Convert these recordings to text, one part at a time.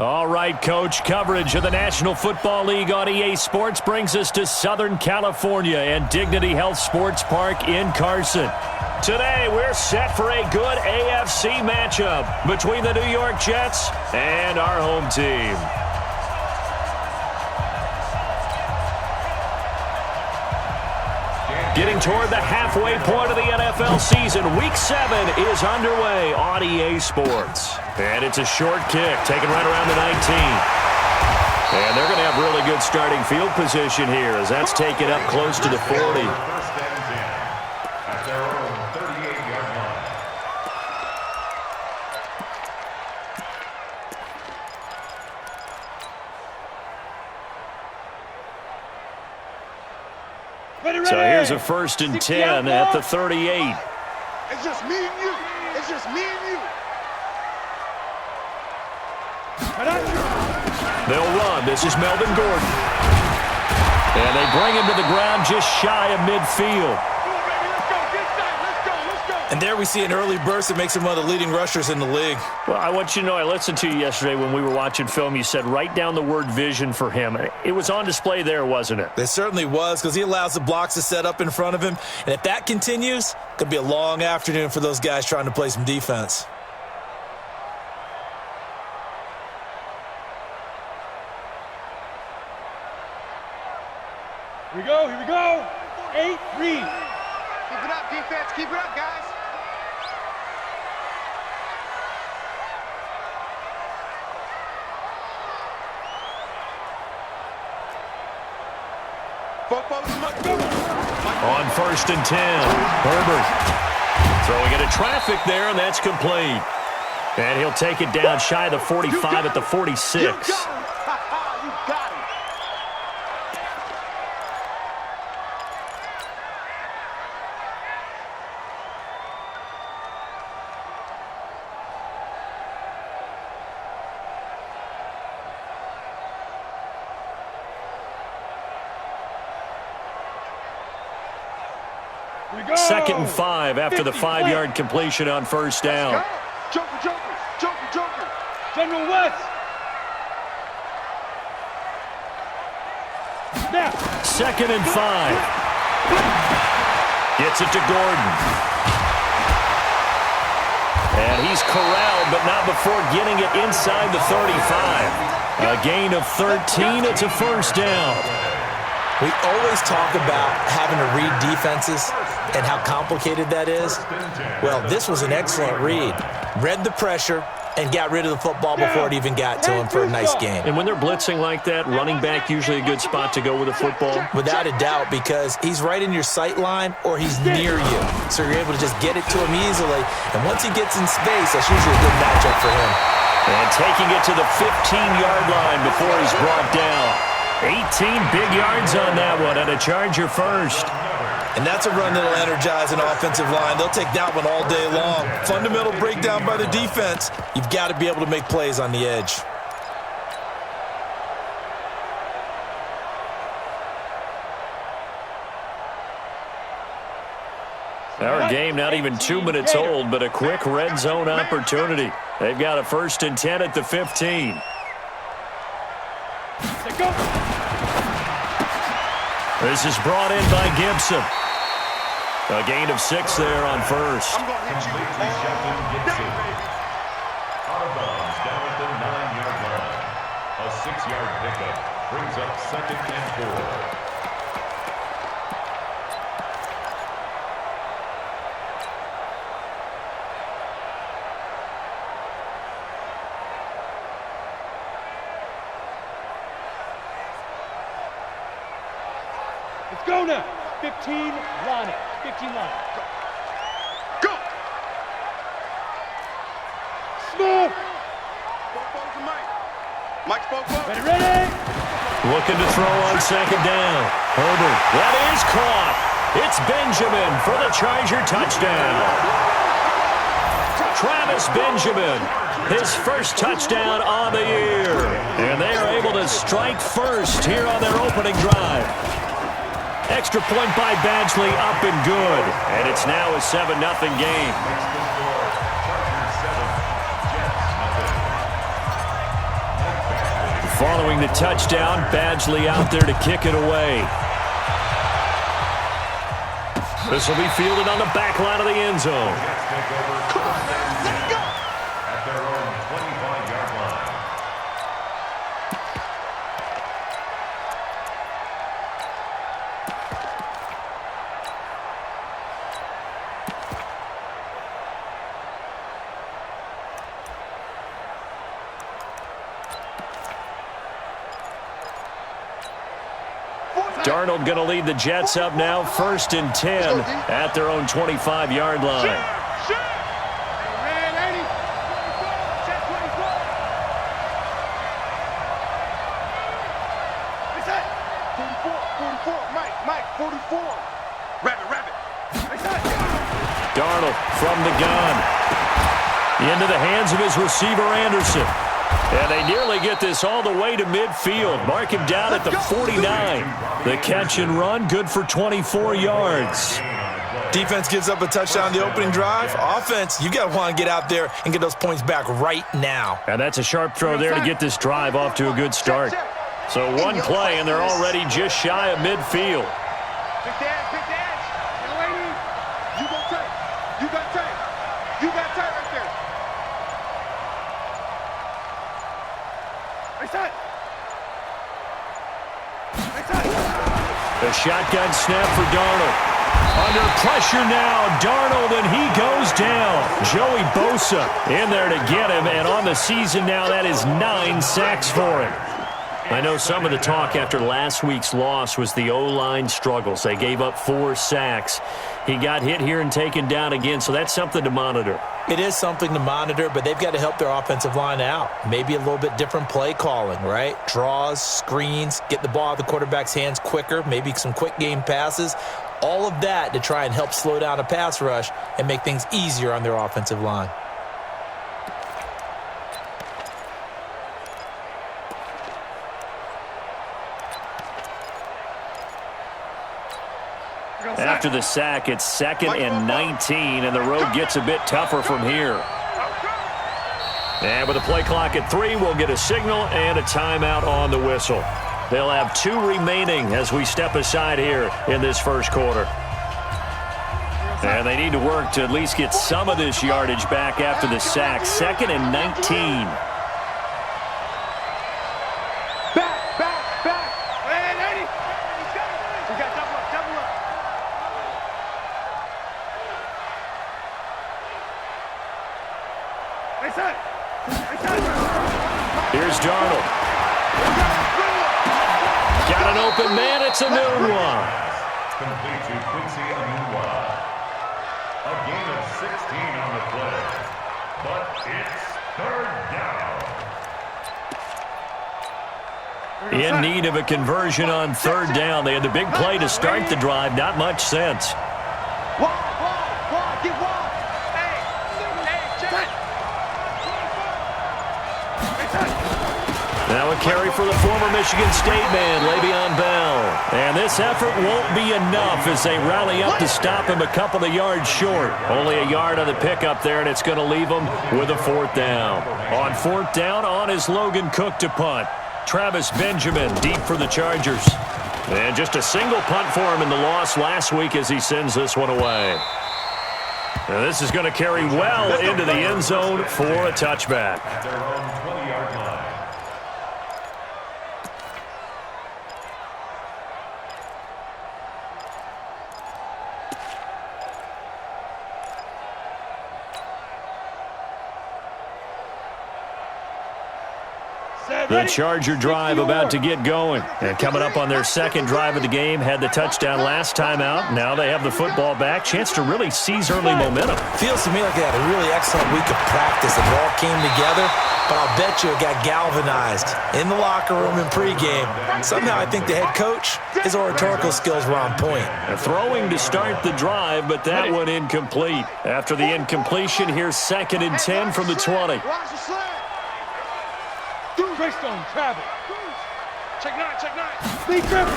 All right, Coach, coverage of the National Football League on EA Sports brings us to Southern California and Dignity Health Sports Park in Carson. Today, we're set for a good AFC matchup between the New York Jets and our home team. Getting toward the halfway point of the NFL season, Week 7 is underway on EA Sports. And it's a short kick, taken right around the 19. And they're going to have really good starting field position here as that's taken up close to the 40. So here's a 1st and 10 at the 38. It's just me and you. It's just me and you. They'll run. This is Melvin Gordon. And they bring him to the ground just shy of midfield. And there we see an early burst that makes him one of the leading rushers in the league. Well, I want you to know, I listened to you yesterday when we were watching film. You said write down the word vision for him. It was on display there, wasn't it? It certainly was, because he allows the blocks to set up in front of him. And if that continues, it could be a long afternoon for those guys trying to play some defense. Here we go, here we go. 8, read. Keep it up, defense. Keep it up, guys. On 1st and 10, Herbert throwing into traffic there, and that's complete. And he'll take it down shy of the 45 at the 46. You got it. Second and 5 after the 5-yard completion on 1st down. Joker, Joker, Joker, Joker. General West. Now. 2nd and 5. Gets it to Gordon. And he's corralled, but not before getting it inside the 35. A gain of 13. It's a 1st down. We always talk about having to read defenses and how complicated that is. Well, this was an excellent read. Read the pressure and got rid of the football before it even got to him for a nice gain. And when they're blitzing like that, running back usually a good spot to go with the football? Without a doubt, because he's right in your sight line or he's near you. So you're able to just get it to him easily. And once he gets in space, that's usually a good matchup for him. And taking it to the 15-yard line before he's brought down. 18 big yards on that one, and a Charger first. And that's a run that'll energize an offensive line. They'll take that one all day long. Fundamental breakdown by the defense. You've got to be able to make plays on the edge. Our game not even 2 minutes old, but a quick red zone opportunity. They've got a 1st and 10 at the 15. This is brought in by Gibson. A gain of 6 there on 1st. I'm going to hit you. Out of bounds down at the 9-yard line. A 6-yard pickup brings up 2nd and 4. Let's go now. 15, line it. 15 line it. Go. Smoke. Both to Mike. Mike's both. Ready. Looking to throw on 2nd down. Herbert. That is caught. It's Benjamin for the Charger touchdown. Travis Benjamin, his 1st touchdown on the year. And they are able to strike first here on their opening drive. Extra point by Badgley, up and good. And it's now a 7-0 game. Following the touchdown, Badgley out there to kick it away. This will be fielded on the back line of the end zone. Let's go. At their own 25-yard line. Darnold going to lead the Jets up now, 1st and 10 at their own 25-yard line. Man, 80. Check 24. What's that? 44. Mike, 44. Rabbit. What's that? Darnold from the gun. Into the hands of his receiver, Anderson. And they nearly get this all the way to midfield. Mark him down at the 49. The catch and run, good for 24 yards. Defense gives up a touchdown on the opening drive. Offense, you got to want to get out there and get those points back right now. And that's a sharp throw there to get this drive off to a good start. So one play, and they're already just shy of midfield. Big dash. Yo, lady. You got tight. You got tight right there. What's that? The shotgun snap for Darnold. Under pressure now, Darnold, and he goes down. Joey Bosa in there to get him, and on the season now, that is 9 sacks for him. I know some of the talk after last week's loss was the O-line struggles. They gave up 4 sacks. He got hit here and taken down again, so that's something to monitor. It is something to monitor, but they've got to help their offensive line out. Maybe a little bit different play calling, right? Draws, screens, get the ball out of the quarterback's hands quicker, maybe some quick game passes. All of that to try and help slow down a pass rush and make things easier on their offensive line. After the sack, it's 2nd and 19, and the road gets a bit tougher from here. And with the play clock at 3, we'll get a signal and a timeout on the whistle. They'll have 2 remaining as we step aside here in this first quarter. And they need to work to at least get some of this yardage back after the sack. 2nd and 19. Back. Man, 80. We got double up. Here's Darnold. Got an open man. It's a new one. Complete to Quincy Anunwa. A gain of 16 on the play. But it's 3rd down. In need of a conversion on 3rd down. They had the big play to start the drive. Not much sense. Wide, get wide. Hey, check. Now a carry for the former Michigan State man, Le'Veon Bell. And this effort won't be enough as they rally up to stop him a couple of yards short. Only a yard on the pickup there, and it's going to leave him with a 4th down. On 4th down, on is Logan Cook to punt. Travis Benjamin deep for the Chargers. And just a single punt for him in the loss last week as he sends this one away. Now this is going to carry well into the end zone for a touchback. At their own 20-yard line. The Charger drive about to get going. And coming up on their 2nd drive of the game, had the touchdown last time out. Now they have the football back. Chance to really seize early momentum. Feels to me like they had a really excellent week of practice. It all came together, but I'll bet you it got galvanized in the locker room in pregame. Somehow I think the head coach, his oratorical skills were on point. Throwing to start the drive, but that one incomplete. After the incompletion, here's 2nd and 10 from the 20. Watch the slide. Greystone, travel. Check 9. Big trip.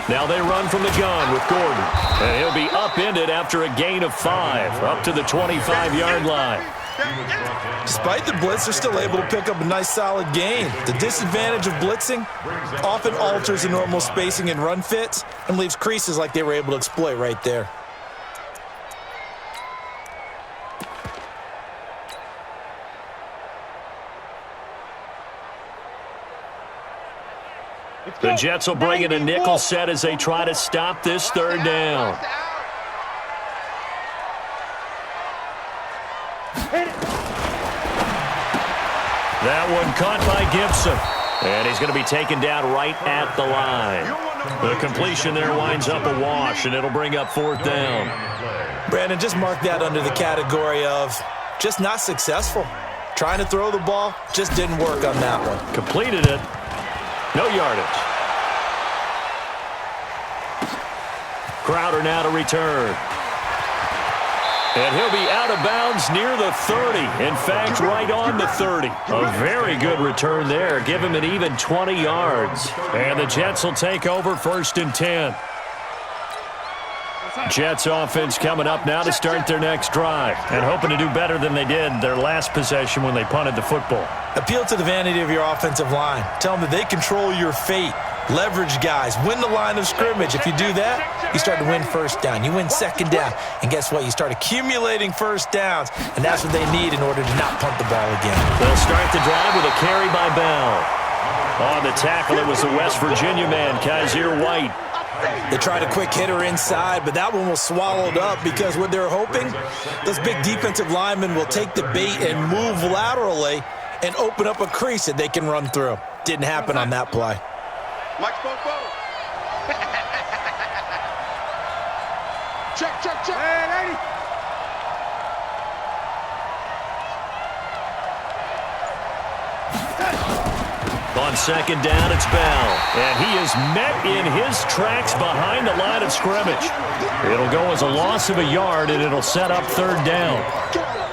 Now they run from the gun with Gordon. And he'll be upended after a gain of 5, up to the 25-yard line. Despite the blitz, they're still able to pick up a nice solid gain. The disadvantage of blitzing often alters the normal spacing and run fits and leaves creases like they were able to exploit right there. The Jets will bring in a nickel set as they try to stop this third down. That one caught by Gibson. And he's going to be taken down right at the line. The completion there winds up a wash, and it'll bring up fourth down. Brandon, just mark that under the category of just not successful. Trying to throw the ball, just didn't work on that one. Completed it. No yardage. Crowder now to return. And he'll be out of bounds near the 30. In fact, right on the 30. A very good return there. Give him an even 20 yards. And the Jets will take over 1st and 10. Jets offense coming up now to start their next drive. And hoping to do better than they did their last possession when they punted the football. Appeal to the vanity of your offensive line. Tell them that they control your fate. Leverage guys. Win the line of scrimmage. If you do that, you start to win first down. You win second down. And guess what? You start accumulating first downs. And that's what they need in order to not punt the ball again. They'll start the drive with a carry by Bell. On the tackle, it was the West Virginia man, Kaiser White. They tried a quick hitter inside, but that one was swallowed up because what they're hoping, those big defensive linemen will take the bait and move laterally and open up a crease that they can run through. Didn't happen on that play. Mike Popo. Check. Hey, lady. On second down, it's Bell. And he is met in his tracks behind the line of scrimmage. It'll go as a loss of a yard, and it'll set up third down.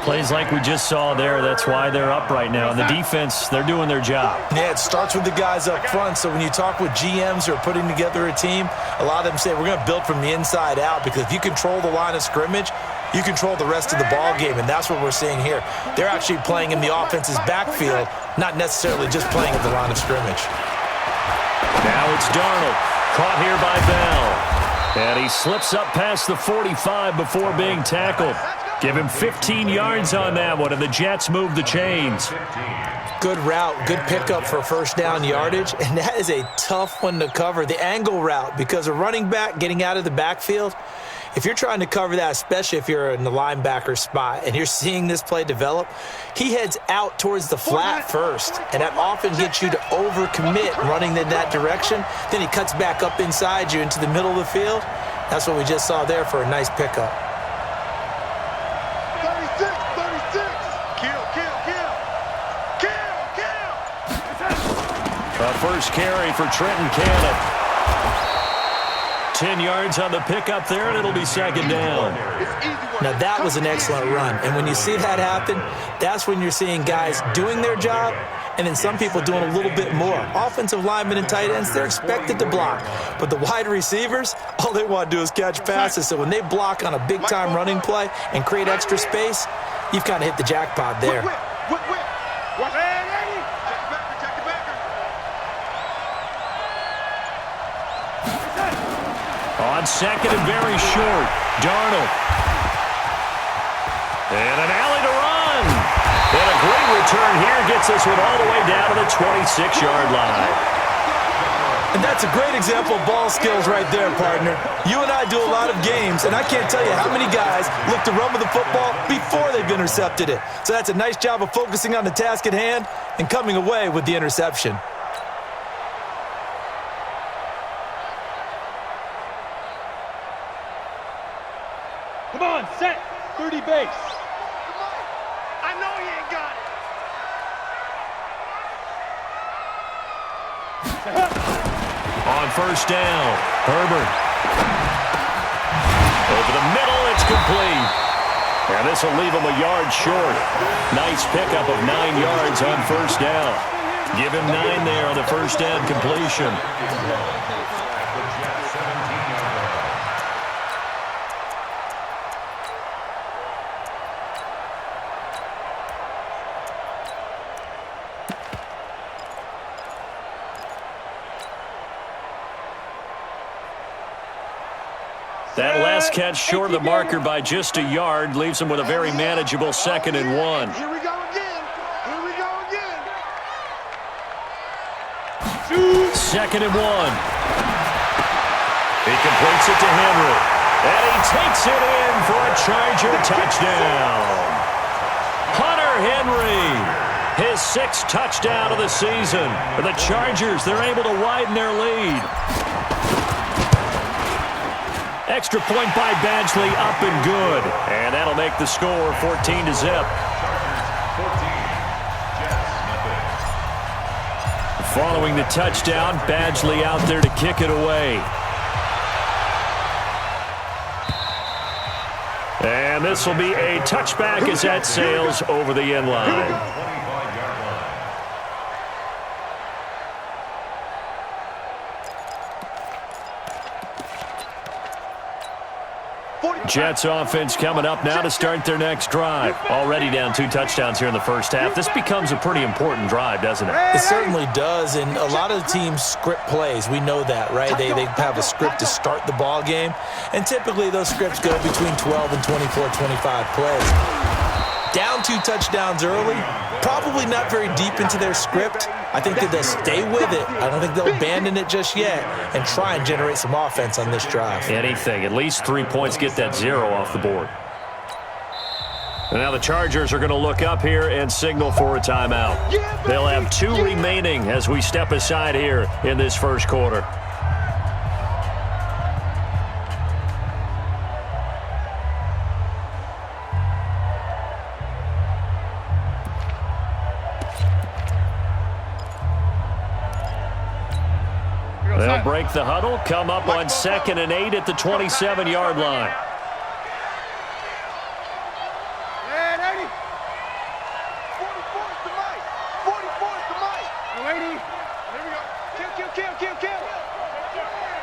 Plays like we just saw there, that's why they're up right now. And the defense, they're doing their job. Yeah, it starts with the guys up front. So when you talk with GMs who are putting together a team, a lot of them say we're going to build from the inside out, because if you control the line of scrimmage, you control the rest of the ball game, and that's what we're seeing here. They're actually playing in the offense's backfield, not necessarily just playing at the line of scrimmage. Now it's Darnold, caught here by Bell. And he slips up past the 45 before being tackled. Give him 15 yards on that one, and the Jets move the chains. Good route, good pickup for first down yardage, and that is a tough one to cover, the angle route, because a running back getting out of the backfield, if you're trying to cover that, especially if you're in the linebacker spot and you're seeing this play develop, he heads out towards the flat first, and that often gets you to overcommit running in that direction. Then he cuts back up inside you into the middle of the field. That's what we just saw there for a nice pickup. 36. Kill. A first carry for Trenton Cannon. 10 yards on the pickup there, and it'll be second down. Now, that was an excellent run. And when you see that happen, that's when you're seeing guys doing their job and then some people doing a little bit more. Offensive linemen and tight ends, they're expected to block. But the wide receivers, all they want to do is catch passes. So when they block on a big-time running play and create extra space, you've kind of hit the jackpot there. On second and very short, Darnold. And an alley to run. And a great return here gets this one all the way down to the 26-yard line. And that's a great example of ball skills right there, partner. You and I do a lot of games, and I can't tell you how many guys look to run with the football before they've intercepted it. So that's a nice job of focusing on the task at hand and coming away with the interception. Come on, set. 30 base. I know he ain't got it. On first down, Herbert. Over the middle, it's complete. And this will leave him a yard short. Nice pickup of 9 yards on first down. Give him 9 there on the first down completion. That last catch short of the marker by just a yard leaves him with a very manageable 2nd and 1. Here we go again. Here we go again. 2nd and 1. He completes it to Henry. And he takes it in for a Charger touchdown. Hunter Henry, his 6th touchdown of the season. For the Chargers, they're able to widen their lead. Extra point by Badgley, up and good. And that'll make the score 14-0. Following the touchdown, Badgley out there to kick it away. And this will be a touchback as that sails over the end line. Jets offense coming up now to start their next drive. Already down 2 touchdowns here in the first half. This becomes a pretty important drive, doesn't it? It certainly does, and a lot of the teams script plays. We know that, right? They have a script to start the ball game, and typically those scripts go between 12 and 24, 25 plays. Down 2 touchdowns early, probably not very deep into their script. I think that they'll stay with it. I don't think they'll abandon it just yet and try and generate some offense on this drive. Anything. At least 3 points, get that 0 off the board. And now the Chargers are going to look up here and signal for a timeout. They'll have 2 remaining as we step aside here in this first quarter. They'll break the huddle, come up on 2nd and 8 at the 27-yard line. And 80. 44 is the mic. 44 is the mic. 80. Here we go. Kill.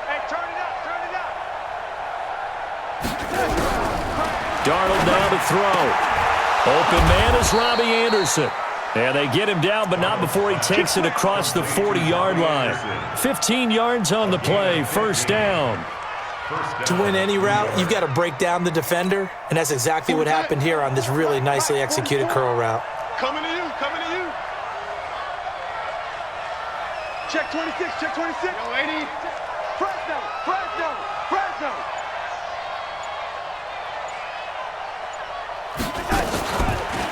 Hey, turn it up. Darnold down to throw. Open man is Robbie Anderson. And they get him down, but not before he takes it across the 40-yard line. 15 yards on the play, first down. To win any route, you've got to break down the defender, and that's exactly what happened here on this really nicely executed curl route. Coming to you. Check 26. Yo, 80. Fresno.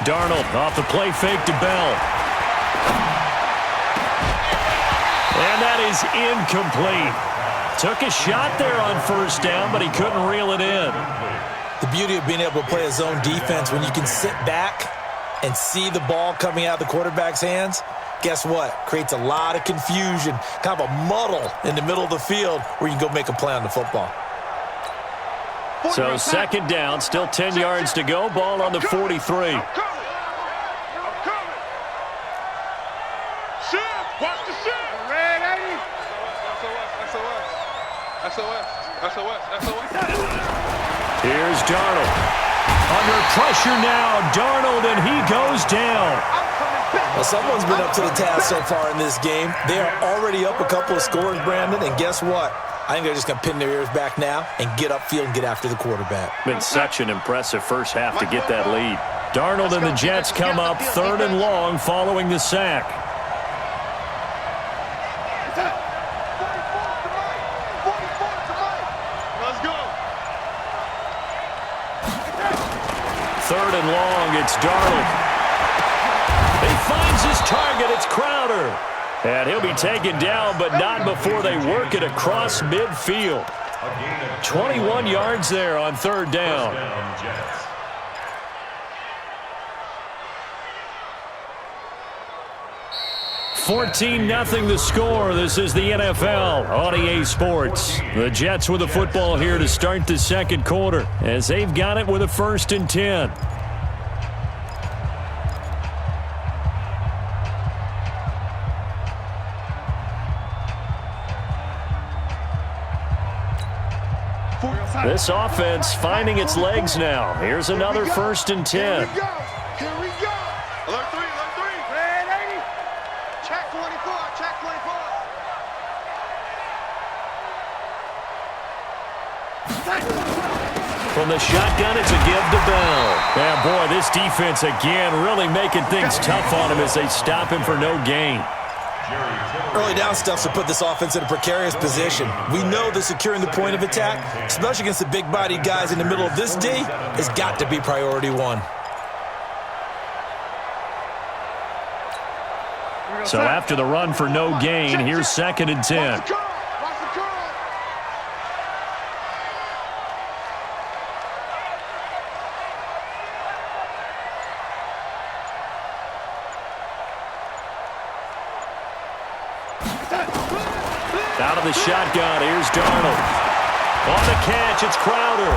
Darnold off the play fake to Bell. And that is incomplete. Took a shot there on first down, but he couldn't reel it in. The beauty of being able to play a zone defense when you can sit back and see the ball coming out of the quarterback's hands, guess what? Creates a lot of confusion, kind of a muddle in the middle of the field where you can go make a play on the football. So 2nd down, still 10 yards to go. Ball on the 43. I'm coming. Shift. Watch the shift. Red 80. SOS. Here's Darnold. Under pressure now, Darnold, and he goes down. Well, someone's been up to the task so far in this game. They are already up a couple of scores, Brandon, and guess what? I think they're just going to pin their ears back now and get upfield and get after the quarterback. Been such an impressive first half to get that lead. Darnold and the Jets come up 3rd and long following the sack. Let's go. 3rd and long, it's Darnold. He finds his target, it's Crowder. And he'll be taken down, but not before they work it across midfield. 21 yards there on 3rd down. 14-0 the score. This is the NFL on EA Sports. The Jets with the football here to start the second quarter as they've got it with a 1st and 10. This offense finding its legs now. Here's another 1st and 10. Here we go. Alert 3. Red 80. Check 24. From the shotgun, it's a give to Bell. Yeah, boy, this defense again really making things tough on him as they stop him for no gain. Early down stuffs will put this offense in a precarious position. We know that securing the point of attack, especially against the big-bodied guys in the middle of this D, has got to be priority one. So after the run for no gain, here's 2nd and 10. Out of the shotgun, here's Darnold. On the catch, it's Crowder.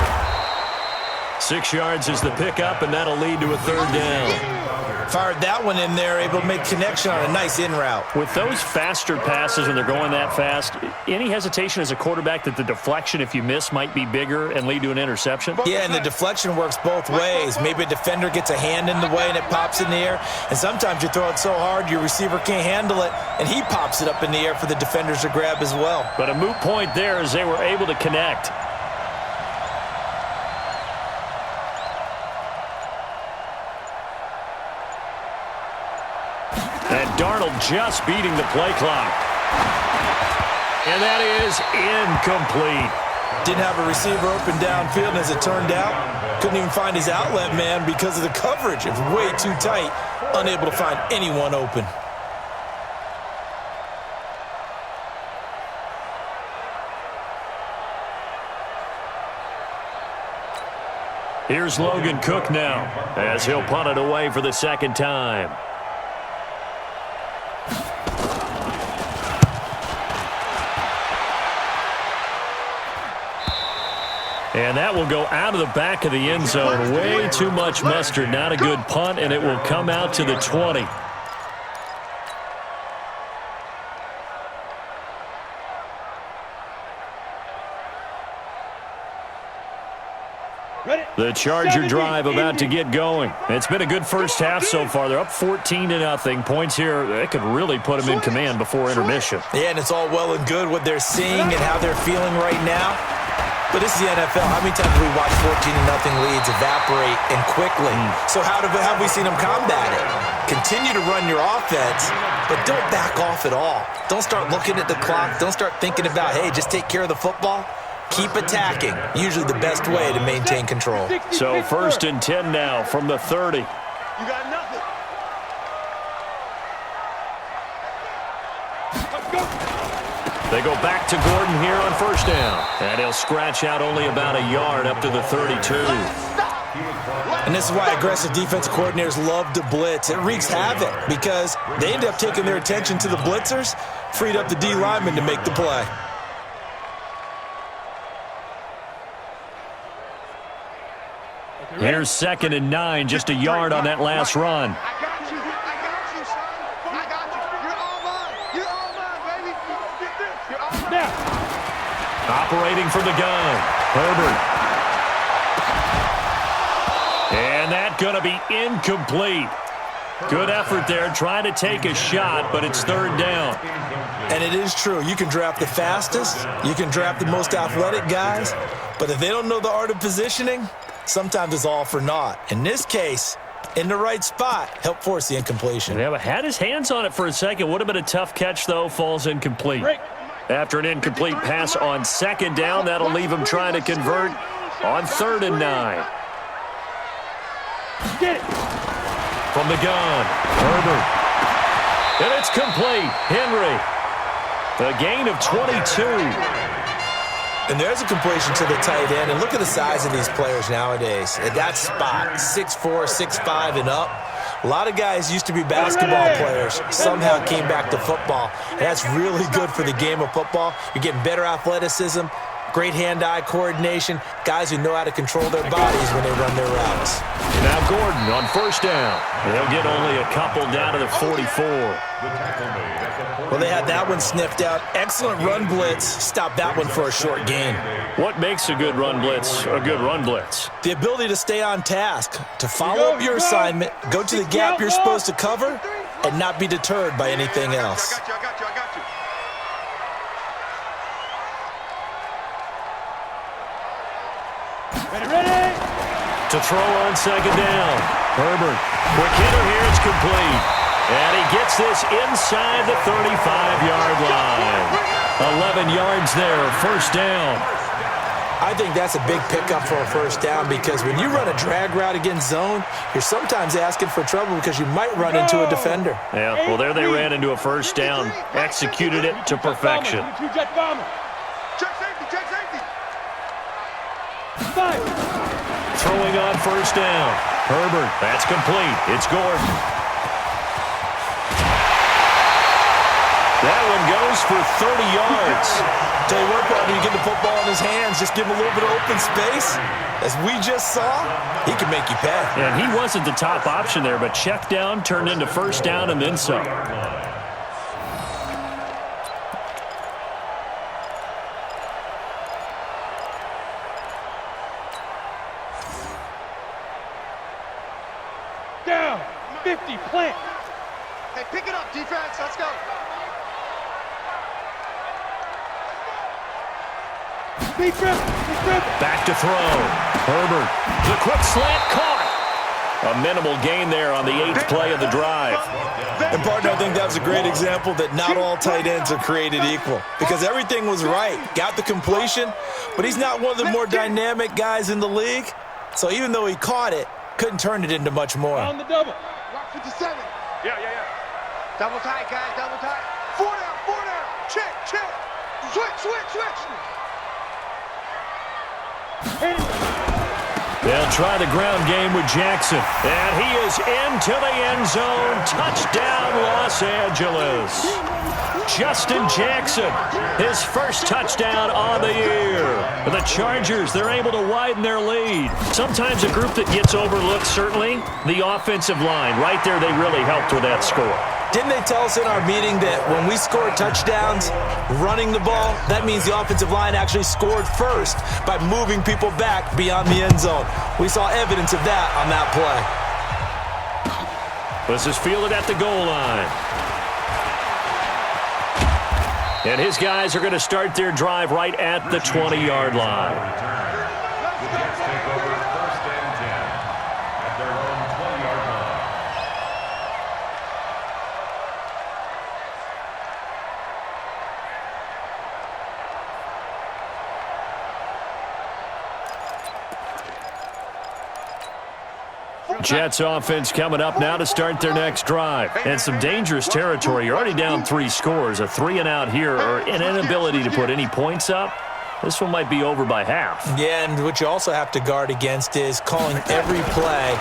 6 yards is the pickup, and that'll lead to a 3rd down. Fired that one in there, able to make connection on a nice in route. With those faster passes when they're going that fast, any hesitation as a quarterback that the deflection, if you miss, might be bigger and lead to an interception? Yeah, and the deflection works both ways. Maybe a defender gets a hand in the way and it pops in the air, and sometimes you throw it so hard your receiver can't handle it, and he pops it up in the air for the defenders to grab as well. But a moot point there as they were able to connect. And Darnold just beating the play clock. And that is incomplete. Didn't have a receiver open downfield, and as it turned out, couldn't even find his outlet man because of the coverage. It was way too tight, unable to find anyone open. Here's Logan Cook now as he'll punt it away for the 2nd time. And that will go out of the back of the end zone. Way too much mustard. Not a good punt, and it will come out to the 20. The Charger drive about to get going. It's been a good first half so far. They're up 14-0. Points here, they could really put them in command before intermission. Yeah, and it's all well and good what they're seeing and how they're feeling right now. But this is the NFL. How many times have we watched 14-0 leads evaporate and quickly? So how have we seen them combat it? Continue to run your offense, but don't back off at all. Don't start looking at the clock. Don't start thinking about, hey, just take care of the football. Keep attacking. Usually the best way to maintain control. So 1st and 10 now from the 30. You got nothing. Let's go. They go back to Gordon here on 1st down. And he'll scratch out only about a yard up to the 32. And this is why aggressive defensive coordinators love to blitz. It wreaks havoc because they end up taking their attention to the blitzers, freed up the D lineman to make the play. Here's 2nd and 9, just a yard on that last run. I got you, son. I got you. You're all mine. You're all mine, baby. Get this. You're all mine. Now. Operating from the gun, Herbert. And that's going to be incomplete. Good effort there, trying to take a shot, but it's 3rd down. And it is true. You can draft the fastest. You can draft the most athletic guys. But if they don't know the art of positioning, sometimes it's all for naught. In this case, in the right spot, help force the incompletion. Yeah, but had his hands on it for a second. Would have been a tough catch, though. Falls incomplete. After an incomplete pass on 2nd down, that'll leave him trying to convert on 3rd and 9. Get it. From the gun, Herbert. And it's complete. Henry. A gain of 22. And there's a completion to the tight end. And look at the size of these players nowadays. At that spot, 6'4", 6'5", and up. A lot of guys used to be basketball players, somehow came back to football. And that's really good for the game of football. You're getting better athleticism, great hand-eye coordination, guys who know how to control their bodies when they run their routes. Now Gordon on 1st down. They'll get only a couple down to the 44. Well, they had that one sniffed out. Excellent run blitz. Stop that one for a short gain. What makes a good run blitz a good run blitz? The ability to stay on task, to follow up your assignment, go to the gap you're supposed to cover, and not be deterred by anything else. I got you. Ready? To throw on second down. Herbert. Quick hitter here. It's complete. And he gets this inside the 35-yard line. 11 yards there. First down. I think that's a big pickup for a first down because when you run a drag route against zone, you're sometimes asking for trouble because you might run into a defender. Yeah, well, there they ran into a first down. Executed it to perfection. Jet bomber. Check safety, check safety. Five. Throwing on first down. Herbert. That's complete. It's Gordon. That one goes for 30 yards. Tell you what, when you get the football in his hands, just give him a little bit of open space. As we just saw, he can make you pay. And he wasn't the top option there, but check down turned into first down and then some. Down. 50. Plant. Hey, pick it up, defense. Let's go. Speed trip. Speed trip. Back to throw. Herbert. The quick slant caught. A minimal gain there on the 8th play of the drive. And, partner, I think that was a great example that not all tight ends are created equal because everything was right. Got the completion, but he's not one of the more dynamic guys in the league. So even though he caught it, couldn't turn it into much more. On the double. Rock 57. Yeah. Double tight, guys, double tight. 4 down. Check. Switch. They'll try the ground game with Jackson. And he is into the end zone. Touchdown, Los Angeles. Justin Jackson, his first touchdown on the year. The Chargers, they're able to widen their lead. Sometimes a group that gets overlooked, certainly, the offensive line. Right there, they really helped with that score. Didn't they tell us in our meeting that when we score touchdowns running the ball, that means the offensive line actually scored first by moving people back beyond the end zone? We saw evidence of that on that play. This is fielded at the goal line. And his guys are going to start their drive right at the 20-yard line. The Jets take over first and 10 at their own 20-yard line. Jets offense coming up now to start their next drive. And some dangerous territory. You're already down 3 scores. A 3-and-out here or an inability to put any points up. This one might be over by half. Yeah, and what you also have to guard against is calling every play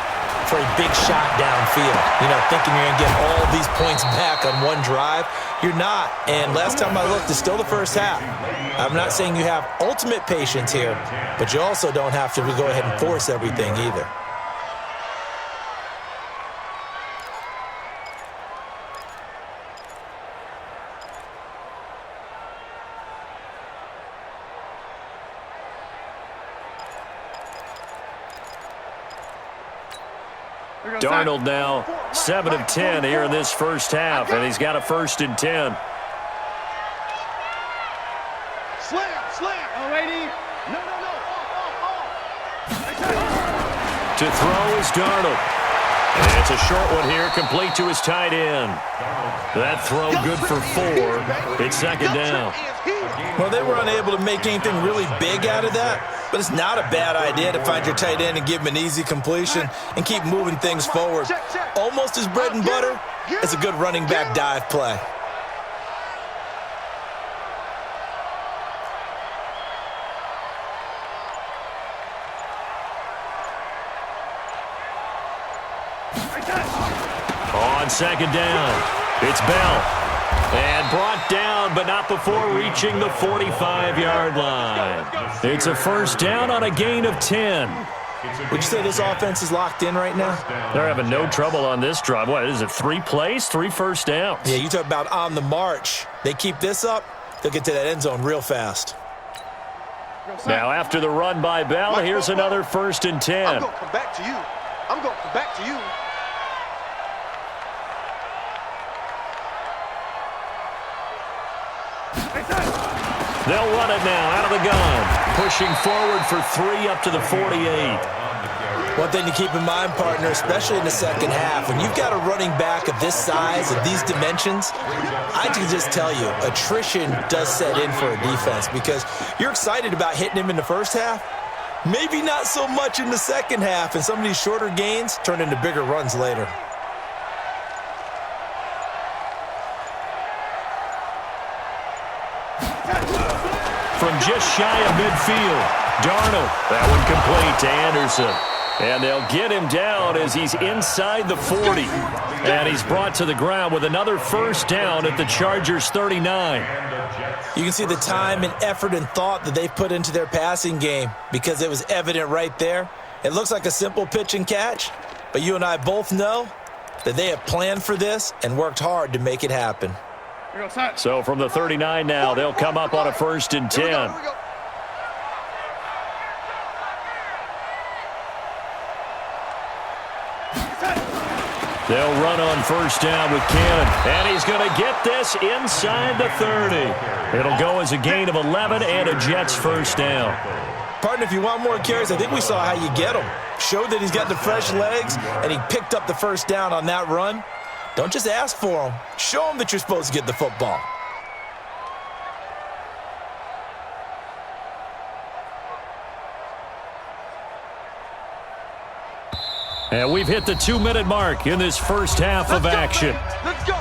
for a big shot downfield. You know, thinking you're going to get all these points back on one drive. You're not. And last time I looked, it's still the first half. I'm not saying you have ultimate patience here, but you also don't have to go ahead and force everything either. Darnold now 7 of 10 here in this first half, and he's got a 1st and 10. Slam. All righty. No. To throw is Darnold. And it's a short one here, complete to his tight end. That throw good for 4. It's second down. Well, they were unable to make anything really big out of that, but it's not a bad idea to find your tight end and give him an easy completion and keep moving things forward. Almost his bread and butter is a good running back dive play. On second down, it's Bell. And brought down, but not before reaching the 45-yard line. It's a first down on a gain of 10. Would you say this offense is locked in right now? They're having no trouble on this drive. What is it, 3 plays, 3 first downs? Yeah, you talk about on the march. They keep this up, they'll get to that end zone real fast. Now after the run by Bell, here's another 1st and 10. I'm going to come back to you. They'll run it now out of the gun. pushing forward for 3 up to the 48. One thing to keep in mind, partner, especially in the second half, when you've got a running back of this size, of these dimensions, I can just tell you, attrition does set in for a defense because you're excited about hitting him in the first half. Maybe not so much in the second half, and some of these shorter gains turn into bigger runs later. From just shy of midfield, Darnold. That one complete to Anderson. And they'll get him down as he's inside the 40. And he's brought to the ground with another first down at the Chargers' 39. You can see the time and effort and thought that they've put into their passing game because it was evident right there. It looks like a simple pitch and catch, but you and I both know that they have planned for this and worked hard to make it happen. So from the 39 now, they'll come up on a 1st and 10. They'll run on first down with Cannon. And he's going to get this inside the 30. It'll go as a gain of 11 and a Jets first down. Partner, if you want more carries, I think we saw how you get him. Showed that he's got the fresh legs, and he picked up the first down on that run. Don't just ask for him. Show him that you're supposed to get the football. And we've hit the 2-minute mark in this first half of action. Let's go.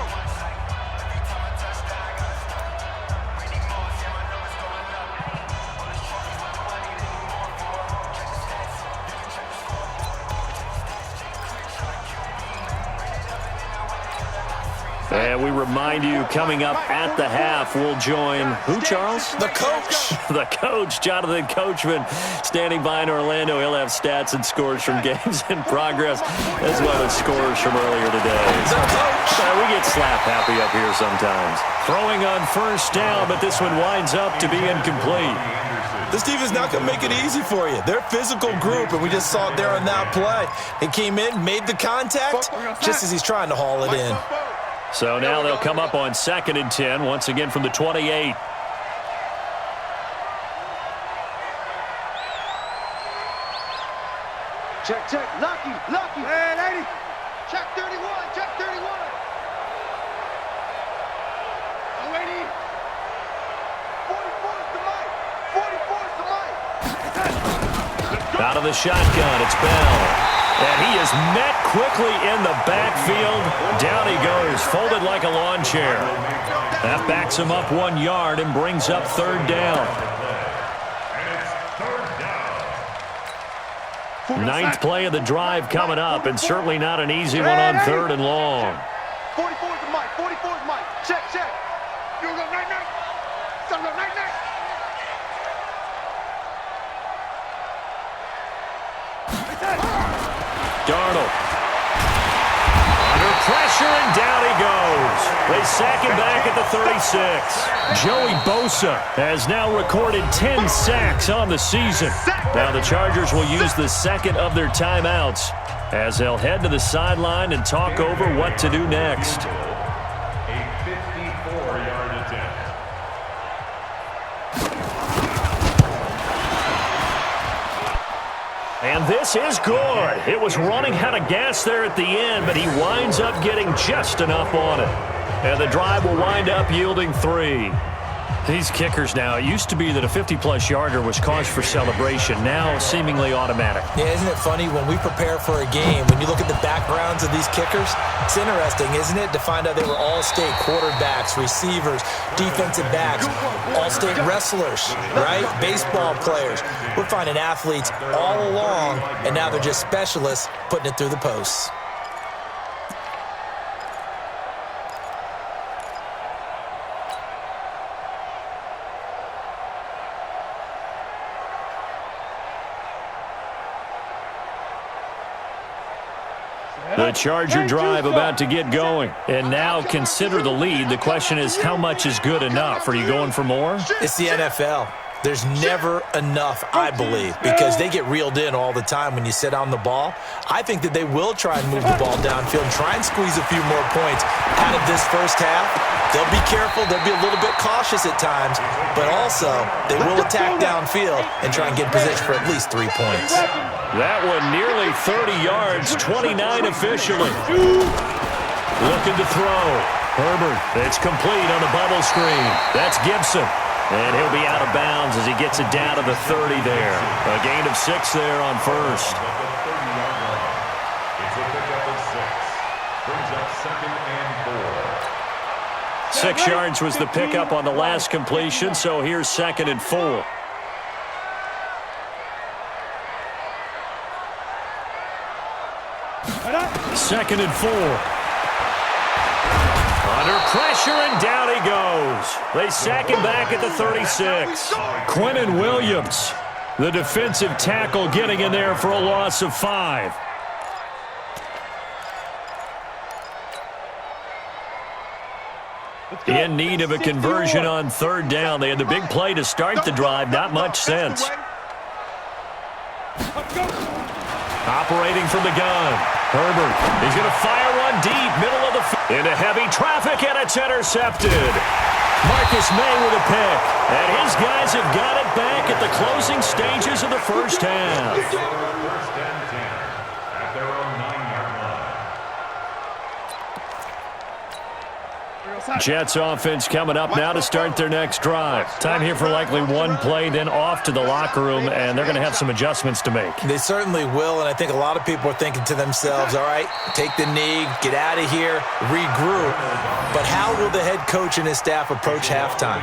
And we remind you, coming up at the half, we'll join who, Charles? The coach. The coach, Jonathan Coachman, standing by in Orlando. He'll have stats and scores from games in progress, as well as scores from earlier today. The coach. We get slap happy up here sometimes. Throwing on first down, but this one winds up to be incomplete. This defense is not going to make it easy for you. They're a physical group, and we just saw it there on that play. He came in, made the contact, just as he's trying to haul it in. So now they'll come up on 2nd and 10, once again from the 28. Check, check. Lucky. Hey, 80. Check 31. Check 31. Oh, 80. 44 is the mic. 44 is the mic. Out of the shotgun, it's Bell. And he is met quickly in the backfield. Down he goes, folded like a lawn chair. That backs him up 1 yard and brings up 3rd down. Ninth play of the drive coming up, and certainly not an easy one on 3rd and long. 44 is the mic. 44 is the mic. Check, check. You go night-night. Son go night-night. Darnold. Under pressure, and down he goes. They sack him back at the 36. Joey Bosa has now recorded 10 sacks on the season. Now the Chargers will use the second of their timeouts as they'll head to the sideline and talk over what to do next. A 54-yard attempt. And this is good. It was running out of gas there at the end, but he winds up getting just enough on it. And the drive will wind up yielding 3. These kickers now, it used to be that a 50-plus yarder was cause for celebration. Now seemingly automatic. Yeah, isn't it funny when we prepare for a game, when you look at the backgrounds of these kickers, it's interesting, isn't it, to find out they were all-state quarterbacks, receivers, defensive backs, all-state wrestlers, right? Baseball players. We're finding athletes all along, and now they're just specialists putting it through the posts. The Charger drive about to get going. And now consider the lead. The question is, how much is good enough? Are you going for more? It's the NFL. There's never enough, I believe, because they get reeled in all the time when you sit on the ball. I think that they will try and move the ball downfield and try and squeeze a few more points out of this first half. They'll be careful. They'll be a little bit cautious at times, but also they will attack downfield and try and get position for at least 3 points. That one nearly 30 yards, 29 officially. Looking to throw. Herbert, it's complete on the bubble screen. That's Gibson. And he'll be out of bounds as he gets it down to the 30 there. A gain of 6 there on first. It's a pickup of 6. Brings up 2nd and 4. 6 yards was the pickup on the last completion, so here's 2nd and 4. Second and 4. Under pressure, and down he goes. They sack him back at the 36. Quinnen Williams, the defensive tackle, getting in there for a loss of 5. In need of a conversion on 3rd down. They had the big play to start the drive. Not much sense. Operating from the gun. Herbert, he's going to fire one deep, middle of the field. Into heavy traffic, and it's intercepted. Marcus May with a pick. And his guys have got it back at the closing stages of the first half. First and 10 at their own 9-yard line. Jets offense coming up now to start their next drive. Time here for likely one play, then off to the locker room, and they're going to have some adjustments to make. They certainly will, and I think a lot of people are thinking to themselves, all right, take the knee, get out of here, regroup. But how will the head coach and his staff approach halftime?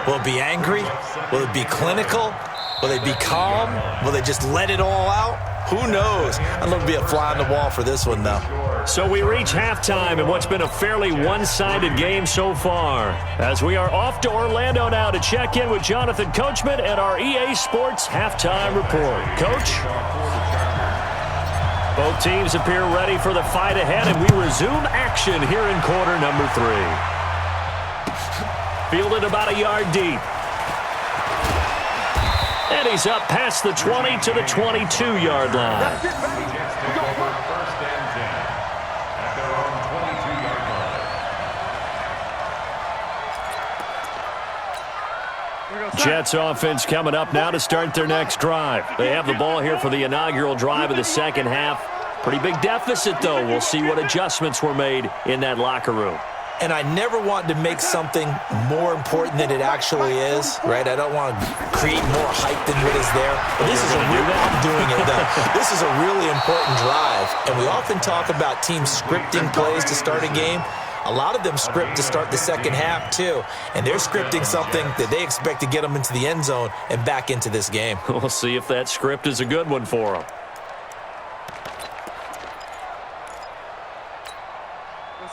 Will it be angry? Will it be clinical? Will they be calm? Will they just let it all out? Who knows? I'd love to be a fly on the wall for this one, though. So we reach halftime in what's been a fairly one-sided game so far, as we are off to Orlando now to check in with Jonathan Coachman and our EA Sports Halftime Report. Coach? Both teams appear ready for the fight ahead, and we resume action here in quarter number 3. Fielded about a yard deep. And he's up past the 20 to the 22-yard line. First and 10 at their own 22-yard line. Jets offense coming up now to start their next drive. They have the ball here for the inaugural drive of the second half. Pretty big deficit, though. We'll see what adjustments were made in that locker room. And I never want to make something more important than it actually is, right? I don't want to create more hype than what is there. But this is a real, I'm doing it though. This is a really important drive. And we often talk about teams scripting plays to start a game. A lot of them script to start the second half too. And they're scripting something that they expect to get them into the end zone and back into this game. We'll see if that script is a good one for them.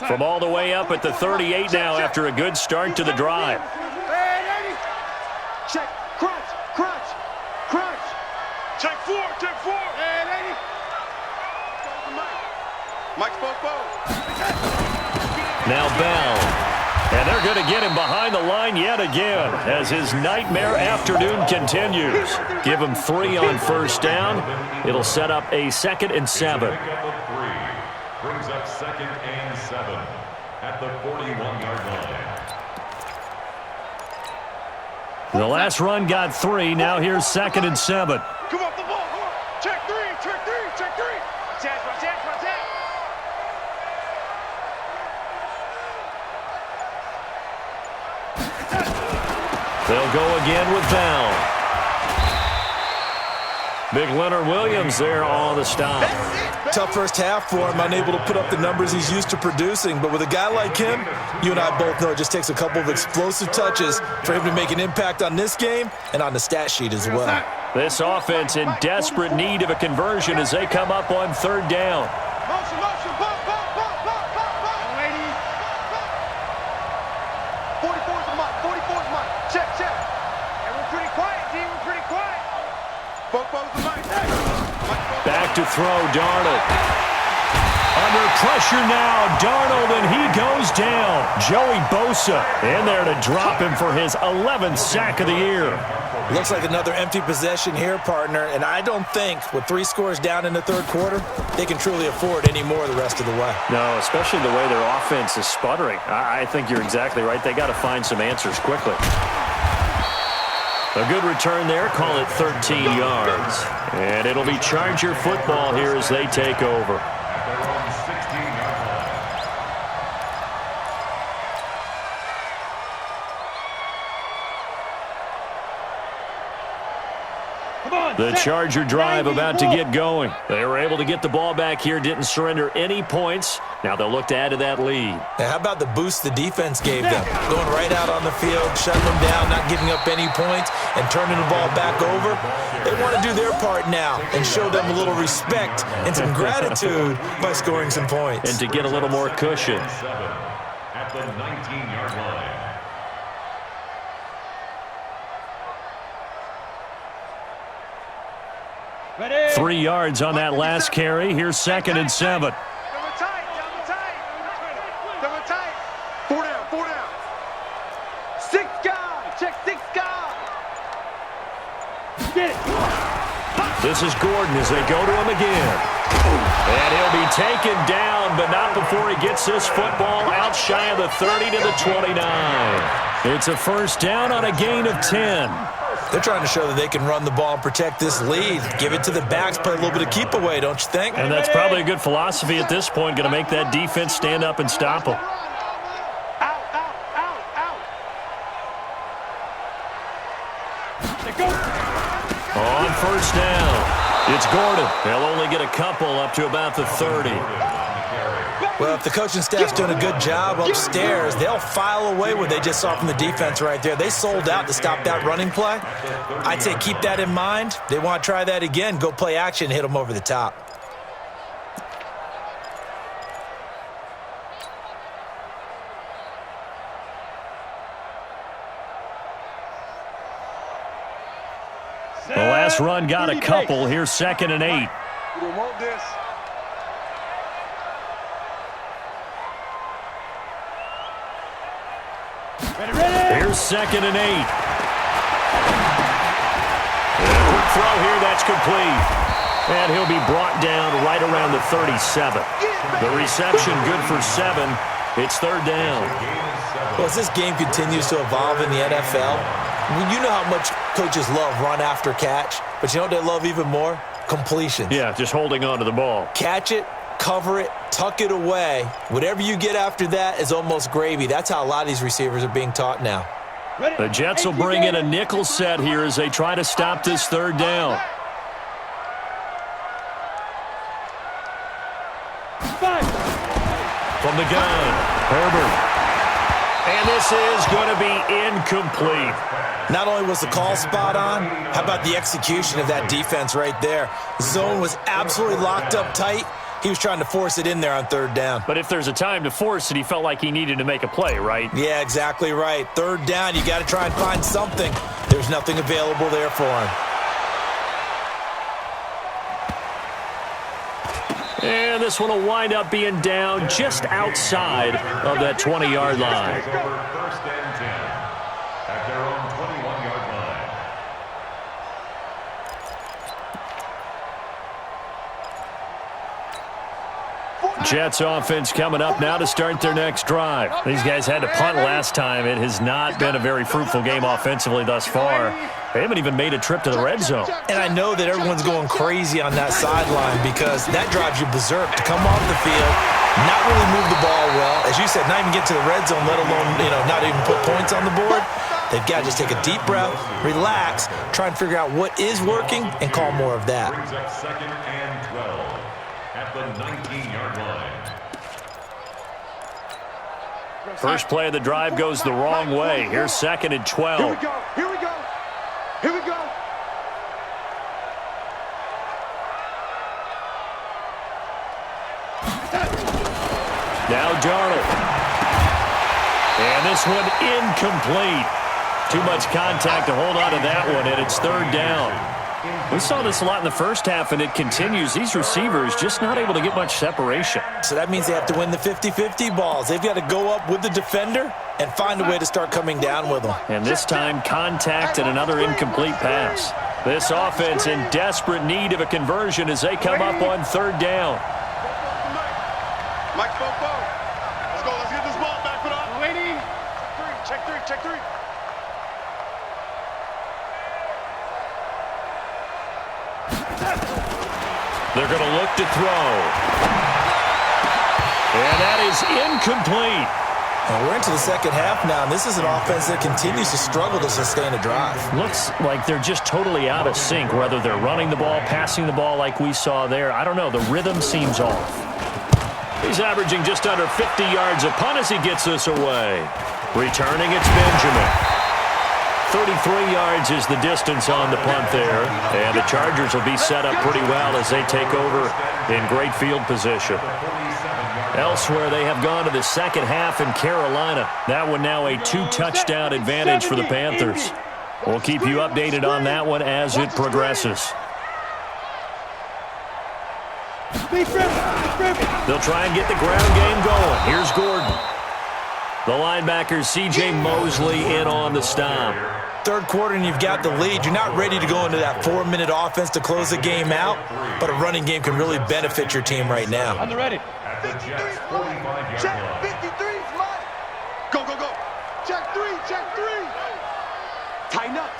From all the way up at the 38 now after a good start to the drive. Check, crunch, crunch, crunch. Check 4, check 4. And 80. Mike's both. Now Bell. And they're going to get him behind the line yet again as his nightmare afternoon continues. Give him 3 on first down. It'll set up a 2nd and 7. Brings up 2nd and 7 at the 41-yard line. The last run got 3. Now here's 2nd and 7. Come off the ball. Come on. Check 3, check 3, check 3. Check. They'll go again with Bell. Big Leonard Williams there on the stop. Tough first half for him, unable to put up the numbers he's used to producing. But with a guy like him, you and I both know it just takes a couple of explosive touches for him to make an impact on this game and on the stat sheet as well. This offense in desperate need of a conversion as they come up on 3rd down. Motion, bump. 44's the mic, 44's mic. Check. And we're pretty quiet, D, we're pretty quiet. Both the mic. Back to throw, Darnold. Under pressure now, Darnold, and he goes down. Joey Bosa in there to drop him for his 11th sack of the year. Looks like another empty possession here, partner, and I don't think with 3 scores down in the third quarter, they can truly afford any more the rest of the way. No, especially the way their offense is sputtering. I think you're exactly right. They got to find some answers quickly. A good return there. Call it 13 yards. And it'll be Charger football here as they take over. At their own 16-yard line. The Charger drive about to get going. They were able to get the ball back here, didn't surrender any points. Now they'll look to add to that lead. Now, how about the boost the defense gave them? Going right out on the field, shutting them down, not giving up any points, and turning the ball back over. They want to do their part now and show them a little respect and some gratitude by scoring some points. And to get a little more cushion. 7 at the 19-yard line. 3 yards on that last carry. Here's 2nd and 7. Double tight, double tight. Double tight. 4 down, 4 down. 6 guys. Check 6 guys. Get it. This is Gordon as they go to him again. And he'll be taken down, but not before he gets this football out shy of the 30 to the 29. It's a first down on a gain of 10. They're trying to show that they can run the ball and protect this lead. Give it to the backs, play a little bit of keep away, don't you think? And that's probably a good philosophy at this point, going to make that defense stand up and stop them. Out, out, out, out. On first down, it's Gordon. They'll only get a couple up to about the 30. Well, if the coaching staff's doing a good job upstairs, they'll file away what they just saw from the defense right there. They sold out to stop that running play. I'd say keep that in mind. They want to try that again. Go play action, hit them over the top. The last run got a couple. Here's 2nd and 8. You don't want this. Here's 2nd and 8. And a quick throw here, that's complete. And he'll be brought down right around the 37. The reception good for 7. It's 3rd down. Well, as this game continues to evolve in the NFL, you know how much coaches love run after catch, but you know what they love even more? Completions. Yeah, just holding on to the ball. Catch it, cover it, tuck it away. Whatever you get after that is almost gravy. That's how a lot of these receivers are being taught now. The Jets will bring in a nickel set here as they try to stop this 3rd down. From the gun, Herbert. And this is going to be incomplete. Not only was the call spot on, how about the execution of that defense right there? Zone was absolutely locked up tight. He was trying to force it in there on 3rd down. But if there's a time to force it, he felt like he needed to make a play, right? Yeah, exactly right. 3rd down, you got to try and find something. There's nothing available there for him. And this one will wind up being down just outside of that 20-yard line. Take over 1st and 10 at their own 21-yard line. Jets offense coming up now to start their next drive. These guys had to punt last time. It has not been a very fruitful game offensively thus far. They haven't even made a trip to the red zone. And I know that everyone's going crazy on that sideline because that drives you berserk to come off the field, not really move the ball well. As you said, not even get to the red zone, let alone, not even put points on the board. They've got to just take a deep breath, relax, try and figure out what is working, and call more of that. Brings up 2nd and 12 at the 19-yard line. First play of the drive goes the wrong way. Here's 2nd and 12. Here we go. Here we go. Here we go. Now Darnold. And this one incomplete. Too much contact to hold on to that one, and it's 3rd down. We saw this a lot in the first half, and it continues. These receivers just not able to get much separation. So that means they have to win the 50-50 balls. They've got to go up with the defender and find a way to start coming down with them. And this time, contact and another incomplete pass. This offense in desperate need of a conversion as they come up on third down. Mike, let's go. Let's get this ball back it up. Waiting. Check three. They're going to look to throw. And that is incomplete. Well, we're into the second half now, and this is an offense that continues to struggle to sustain a drive. Looks like they're just totally out of sync, whether they're running the ball, passing the ball like we saw there. I don't know. The rhythm seems off. He's averaging just under 50 yards a punt as he gets this away. Returning, it's Benjamin. 33 yards is the distance on the punt there. And the Chargers will be set up pretty well as they take over in great field position. Elsewhere, they have gone to the second half in Carolina. That one now a 2-touchdown advantage for the Panthers. We'll keep you updated on that one as it progresses. They'll try and get the ground game going. Here's Gordon. The linebacker, C.J. Mosley, in on the stop. Third quarter and you've got the lead. You're not ready to go into that 4-minute offense to close the game out, but a running game can really benefit your team right now. On the ready. At the Jets' 45-yard Check line. 53 is mine. Go. Check three. Tighten up.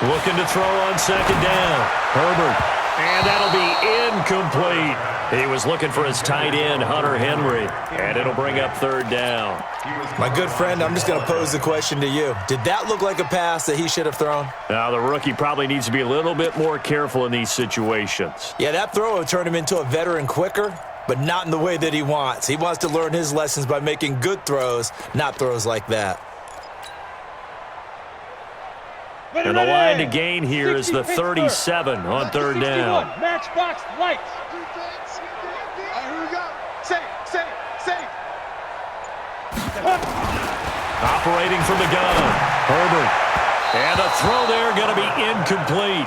Looking to throw on second down. Herbert. And that'll be incomplete. He was looking for his tight end, Hunter Henry. And it'll bring up third down. My good friend, I'm just going to pose the question to you. Did that look like a pass that he should have thrown? Now, the rookie probably needs to be a little bit more careful in these situations. Yeah, that throw will turn him into a veteran quicker, but not in the way that he wants. He wants to learn his lessons by making good throws, not throws like that. And the line to gain here is the 37 on third down. Matchbox lights. Here we go. Safe. Operating from the gun. Herbert. And the throw there going to be incomplete.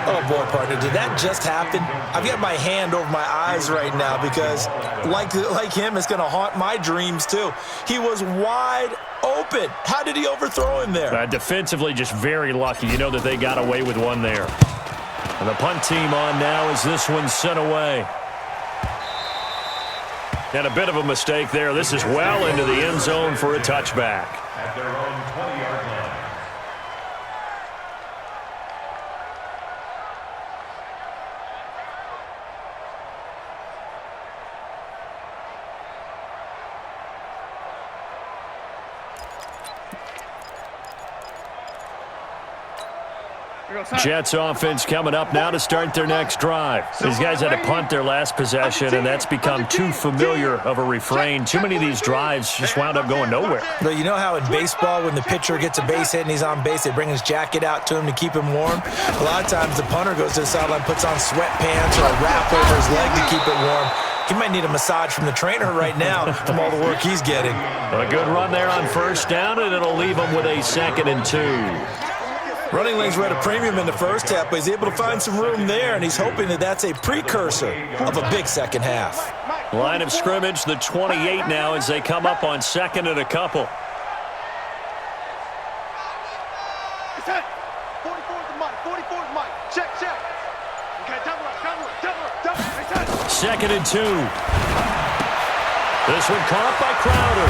Oh, boy, partner, did that just happen? I've got my hand over my eyes right now because, like him, it's going to haunt my dreams, too. He was wide open. How did he overthrow him there? Defensively, just very lucky. You know that they got away with one there. And the punt team on now as this one's sent away. And a bit of a mistake there. This is well into the end zone for a touchback. At their own 20-yard line. Jets offense coming up now to start their next drive. These guys had to punt their last possession, and that's become too familiar of a refrain. Too many of these drives just wound up going nowhere. But you know how in baseball, when the pitcher gets a base hit and he's on base, they bring his jacket out to him to keep him warm? A lot of times the punter goes to the sideline, puts on sweatpants or a wrap over his leg to keep it warm. He might need a massage from the trainer right now from all the work he's getting. A good run there on first down, and it'll leave him with a 2nd and 2. Running lanes were at a premium in the first half, but he's able to find some room there, and he's hoping that that's a precursor of a big second half. Line of scrimmage, the 28 now as they come up on 2nd and a couple. 44 is mine. Check. Okay, double up. 2nd and 2. This one caught by Crowder.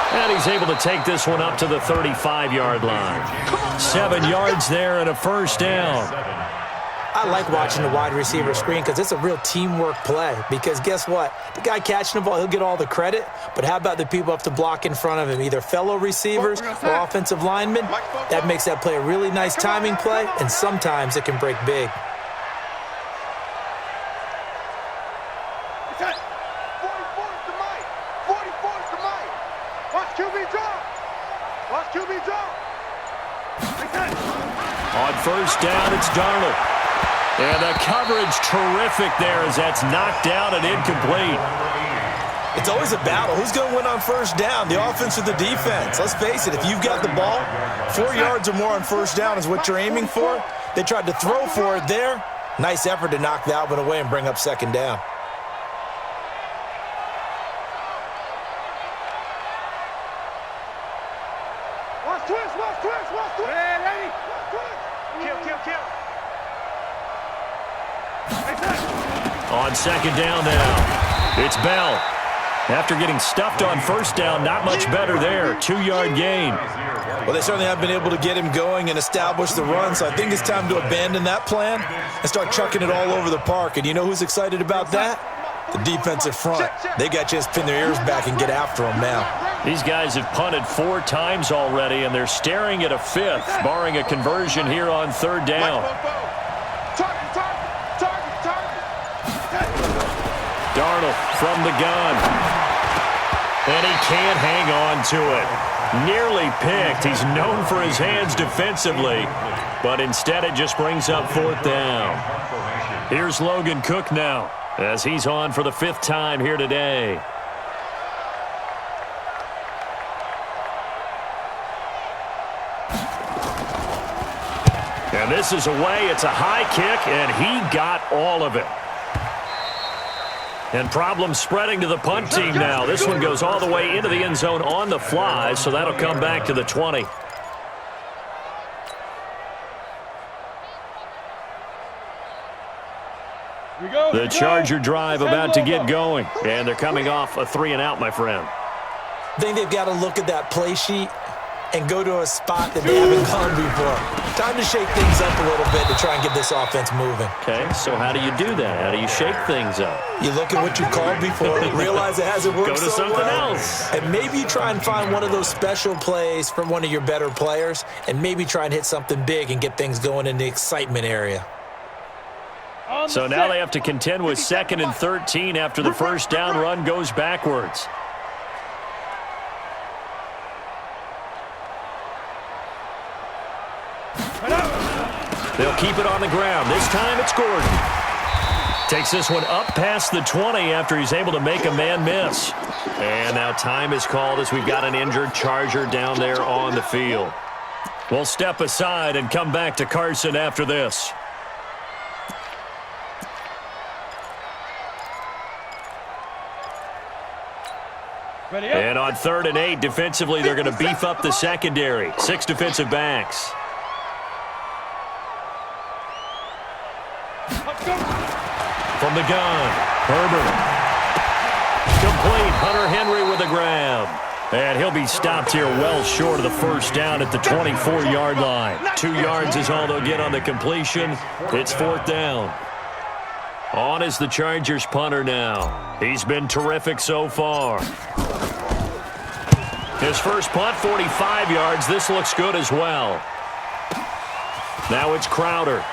And he's able to take this one up to the 35-yard line. 7 yards there and a first down. I like watching the wide receiver screen because it's a real teamwork play. Because guess what? The guy catching the ball, he'll get all the credit. But how about the people who have to block in front of him, either fellow receivers or offensive linemen? That makes that play a really nice timing play, and sometimes it can break big. On first down, it's Darnold. And the coverage terrific there as that's knocked down and incomplete. It's always a battle. Who's going to win on first down, the offense or the defense? Let's face it, if you've got the ball, 4 yards or more on first down is what you're aiming for. They tried to throw for it there. Nice effort to knock that one away and bring up second down. Watch twist. Man, ready? Kill. On second down now, it's Bell. After getting stuffed on first down, not much better there. 2-yard gain. Well, they certainly have been able to get him going and establish the run, so I think it's time to abandon that plan and start chucking it all over the park. And you know who's excited about that? The defensive front. They got a chance to pin their ears back and get after him now. These guys have punted 4 times already, and they're staring at a 5th, barring a conversion here on third down. Target. Darnold from the gun. And he can't hang on to it. Nearly picked. He's known for his hands defensively, but instead it just brings up fourth down. Here's Logan Cook now, as he's on for the 5th time here today. And this is away. It's a high kick, and he got all of it. And problems spreading to the punt team now. This one goes all the way into the end zone on the fly, so that'll come back to the 20. The Charger drive about to get going, and they're coming off a 3-and-out, my friend. I think they've got to look at that play sheet and go to a spot that they haven't gone before. Time to shake things up a little bit to try and get this offense moving. Okay, so how do you do that? How do you shake things up? You look at what you called before, realize it hasn't worked Go to so something well, else. and maybe try and find one of those special plays from one of your better players, and maybe try and hit something big and get things going in the excitement area. So now they have to contend with 2nd and 13 after the first down run goes backwards. They'll keep it on the ground. This time it's Gordon. Takes this one up past the 20 after he's able to make a man miss. And now time is called as we've got an injured Charger down there on the field. We'll step aside and come back to Carson after this. And on 3rd and 8, defensively, they're going to beef up the secondary. 6 defensive backs. From the gun, Herbert. Complete. Hunter Henry with a grab. And he'll be stopped here well short of the first down at the 24-yard line. 2 yards is all they'll get on the completion. It's 4th down. On is the Chargers punter now. He's been terrific so far. His first punt, 45 yards. This looks good as well. Now it's Crowder.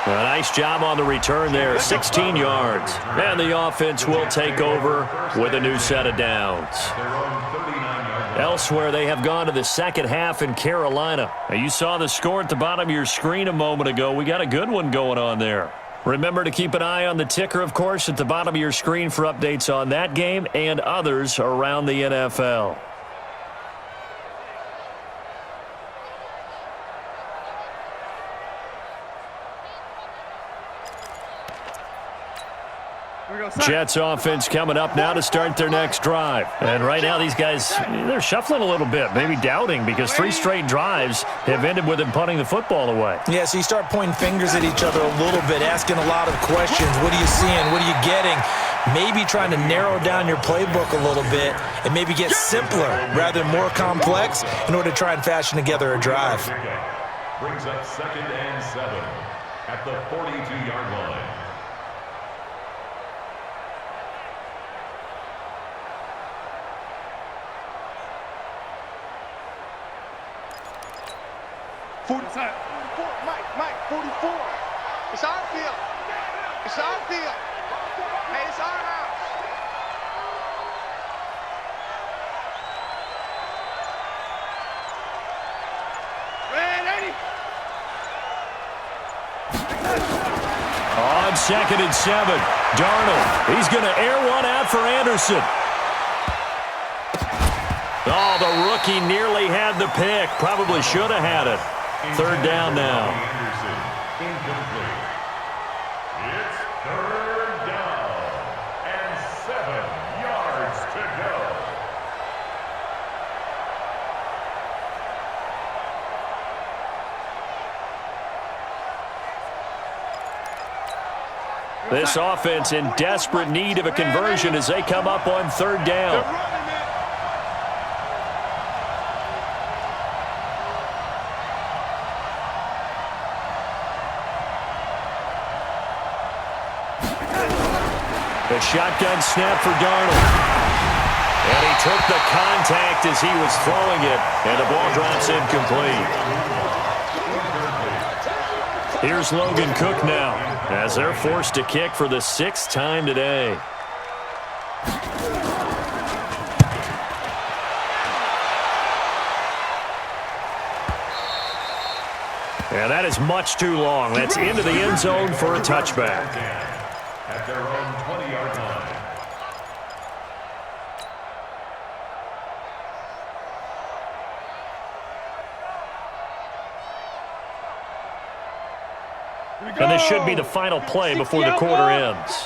A nice job on the return there, 16 yards. And the offense will take over with a new set of downs. Elsewhere, they have gone to the second half in Carolina. Now, you saw the score at the bottom of your screen a moment ago. We got a good one going on there. Remember to keep an eye on the ticker, of course, at the bottom of your screen for updates on that game and others around the NFL. Jets offense coming up now to start their next drive. And right now these guys, they're shuffling a little bit, maybe doubting, because 3 straight drives have ended with them punting the football away. Yeah, so you start pointing fingers at each other a little bit, asking a lot of questions. What are you seeing? What are you getting? Maybe trying to narrow down your playbook a little bit and maybe get simpler rather than more complex in order to try and fashion together a drive. Brings up 2nd and 7 at the 42-yard line. Mike, 44. It's our field. It's our field. Hey, it's our house. Man, 80. On 2nd and 7. Darnold, he's going to air one out for Anderson. Oh, the rookie nearly had the pick. Probably should have had it. 3rd down now. Anderson, incomplete. It's 3rd down and 7 yards to go. This offense in desperate need of a conversion as they come up on 3rd down. The shotgun snap for Darnold. And he took the contact as he was throwing it, and the ball drops incomplete. Here's Logan Cook now, as they're forced to kick for the 6th time today. And that is much too long. That's into the end zone for a touchback. At their own 20-yard line. And this should be the final play before the quarter ends.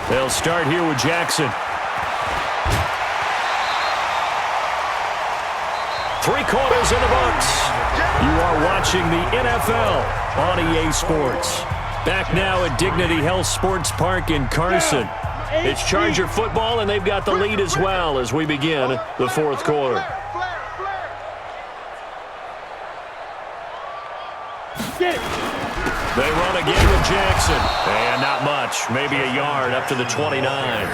They'll start here with Jackson. 3 quarters in the books. You are watching the NFL on EA Sports. Back now at Dignity Health Sports Park in Carson. It's Charger football, and they've got the lead as well as we begin the 4th quarter. They run again with Jackson. And not much, maybe a yard up to the 29.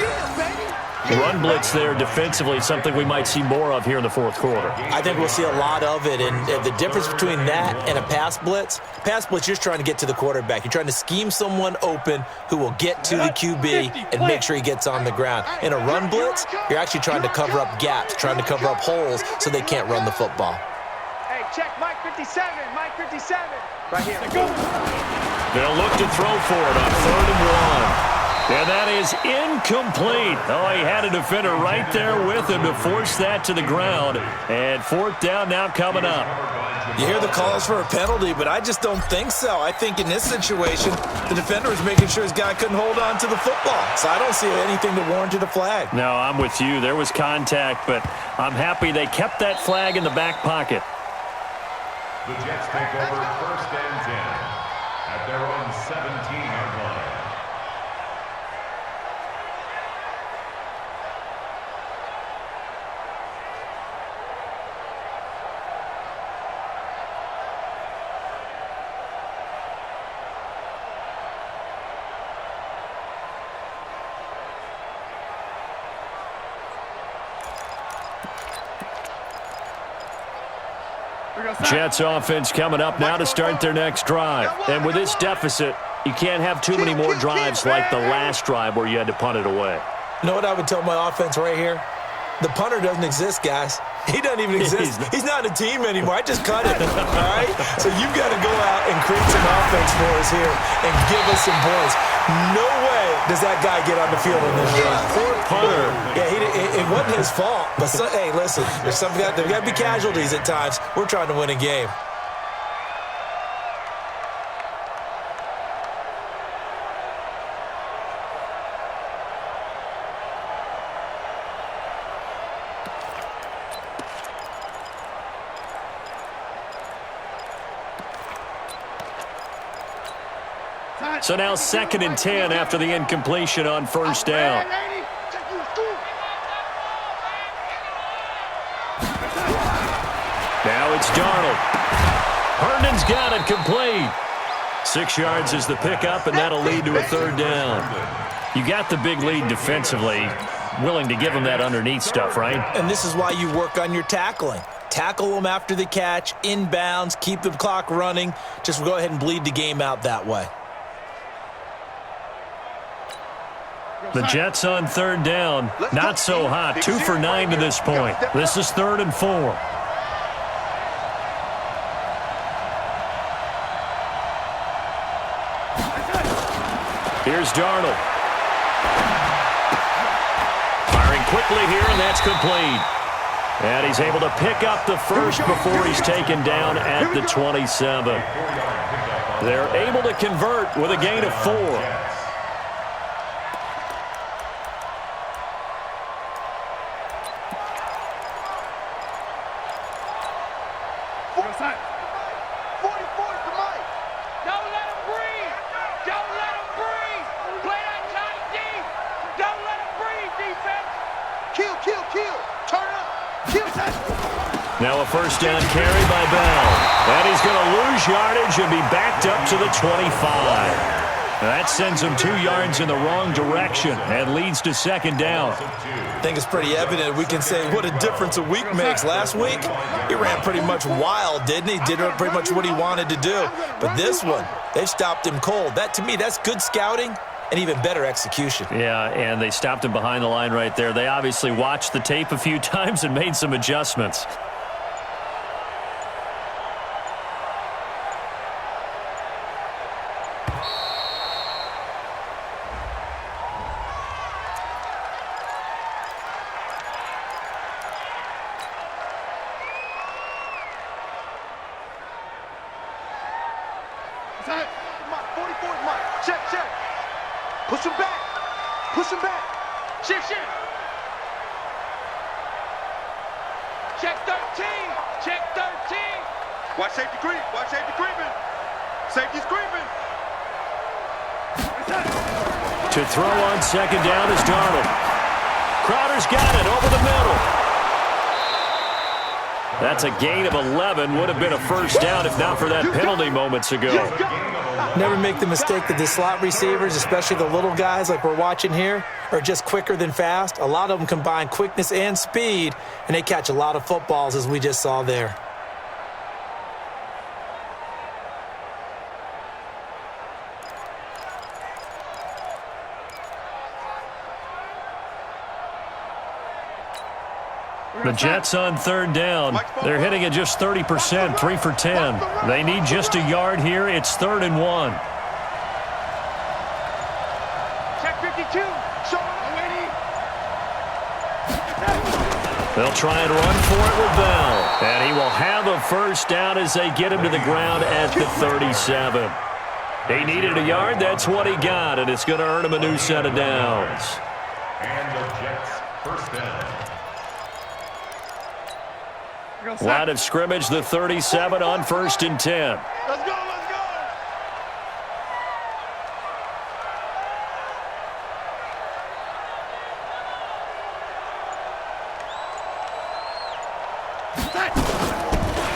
Run blitz there defensively, something we might see more of here in the 4th quarter. I think we'll see a lot of it, and the difference between that and a pass blitz, you're just trying to get to the quarterback. You're trying to scheme someone open who will get to the QB and make sure he gets on the ground. In a run blitz, you're actually trying to cover up gaps, trying to cover up holes so they can't run the football. Hey, check Mike 57, Mike 57. Right here. They'll look to throw for it on 3rd and 1. And that is incomplete. Oh, he had a defender right there with him to force that to the ground. And 4th down now coming up. You hear the calls for a penalty, but I just don't think so. I think in this situation, the defender was making sure his guy couldn't hold on to the football. So I don't see anything to warrant a flag. No, I'm with you. There was contact, but I'm happy they kept that flag in the back pocket. The Jets take over 1st and 10 at their own 17-yard line. Jets offense coming up now to start their next drive. And with this deficit, you can't have too many more drives like the last drive where you had to punt it away. You know what I would tell my offense right here? The punter doesn't exist, guys. He doesn't even exist. He's not a team anymore. I just cut it, all right? So you've got to go out and create some offense for us here and give us some points. No way does that guy get on the field in this drive. Poor punter. Yeah, it wasn't his fault. But, hey, listen, there's got to be casualties at times. We're trying to win a game. So now 2nd and 10 after the incompletion on 1st down. Now it's Darnold. Herndon's got it complete. 6 yards is the pickup, and that'll lead to a 3rd down. You got the big lead defensively. Willing to give them that underneath stuff, right? And this is why you work on your tackling. Tackle them after the catch, inbounds, keep the clock running. Just go ahead and bleed the game out that way. The Jets on third down. Not so hot. 2 for 9 to this point. This is 3rd and 4. Here's Darnold. Firing quickly here, and that's complete. And he's able to pick up the first before he's taken down at the 27. They're able to convert with a gain of 4. Now a first down carry by Bell. And he's going to lose yardage and be backed up to the 25. That sends him 2 yards in the wrong direction and leads to second down. I think it's pretty evident. We can say what a difference a week makes. Last week, he ran pretty much wild, didn't he? Did pretty much what he wanted to do. But this one, they stopped him cold. That, to me, that's good scouting and even better execution. Yeah, and they stopped him behind the line right there. They obviously watched the tape a few times and made some adjustments. Push him back. Push him back. Shift. Check 13. Check 13. Watch safety creep. Watch safety creeping. Safety's creeping. To throw on second down is Darnold. Crowder's got it over the middle. That's a gain of 11. Would have been a first down if not for that penalty moments ago. Never make the mistake that the slot receivers, especially the little guys like we're watching here, are just quicker than fast. A lot of them combine quickness and speed, and they catch a lot of footballs, as we just saw there. The Jets on third down. They're hitting at just 30%, 3 for 10. They need just a yard here. It's 3rd and 1. Check 52. They'll try and run for it with Bell. And he will have a first down as they get him to the ground at the 37. He needed a yard. That's what he got, and it's going to earn him a new set of downs. And the Jets first down. Line of scrimmage, the 37 on 1st and 10. Let's go.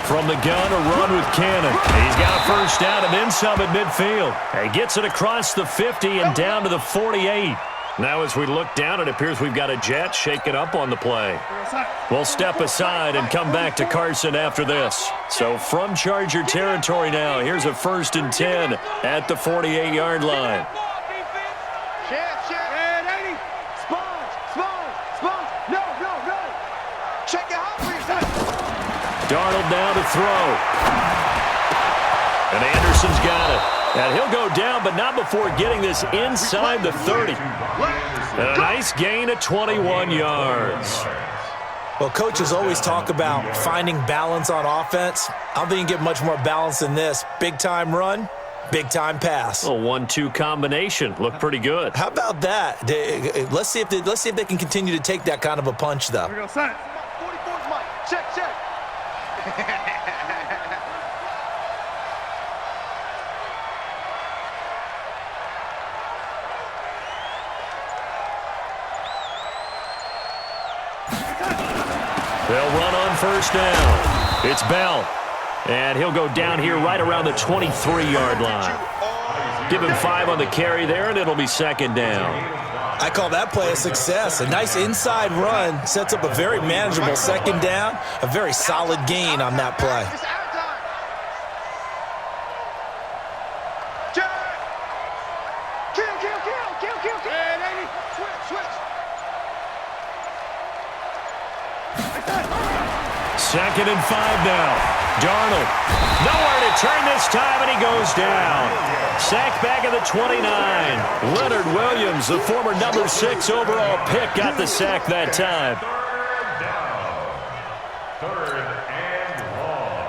From the gun, a run with Cannon. He's got a first down and then some at midfield. He gets it across the 50 and down to the 48. Now as we look down, it appears we've got a Jet shaking up on the play. We'll step aside and come back to Carson after this. So from Charger territory now, here's a 1st and 10 at the 48-yard line. Check. And 80. Sponge. No. Check it out for yourself. Darnold now to throw. And Anderson's got it. And he'll go down, but not before getting this inside the 30. And a nice gain of 21 yards. Well, coaches always talk about finding balance on offense. I don't think you can get much more balance than this. Big-time run, big-time pass. A 1-2 combination. Looked pretty good. How about that? Let's see if they can continue to take that kind of a punch, though. 44's Mike. Check. They'll run on first down. It's Bell. And he'll go down here right around the 23-yard line. Give him 5 on the carry there, and it'll be second down. I call that play a success. A nice inside run sets up a very manageable second down. A very solid gain on that play. Kill. And 80. 2nd and 5 now. Darnold, nowhere to turn this time, and he goes down. Sacked back at the 29. Leonard Williams, the former number 6 overall pick, got the sack that time. Third and long.